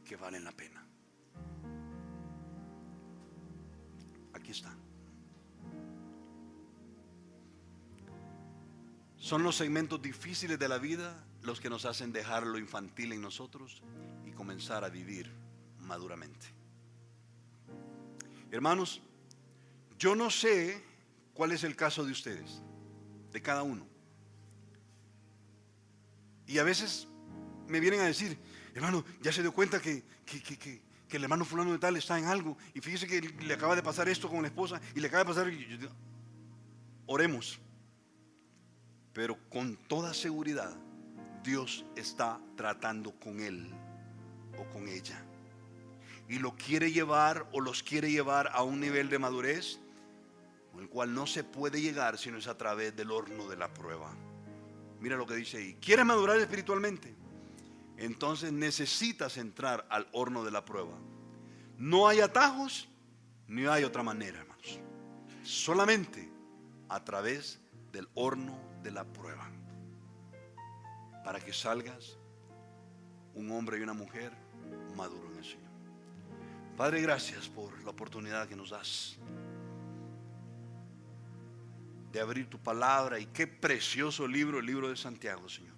que valen la pena. Aquí están. Son los segmentos difíciles de la vida los que nos hacen dejar lo infantil en nosotros y comenzar a vivir maduramente. Hermanos, yo no sé cuál es el caso de ustedes, de cada uno. Y a veces me vienen a decir: hermano, ya se dio cuenta que el hermano fulano de tal está en algo, y fíjese que le acaba de pasar esto con la esposa, y le acaba de pasar. Oremos. Pero con toda seguridad, Dios está tratando con él o con ella. Y lo quiere llevar o los quiere llevar a un nivel de madurez con el cual no se puede llegar sino es a través del horno de la prueba. Mira lo que dice ahí. ¿Quieres madurar espiritualmente? Entonces necesitas entrar al horno de la prueba. No hay atajos ni hay otra manera, hermanos. Solamente a través del horno de la prueba, para que salgas un hombre y una mujer maduro en el Señor. Padre, gracias por la oportunidad que nos das de abrir tu palabra, y qué precioso libro, el libro de Santiago, Señor.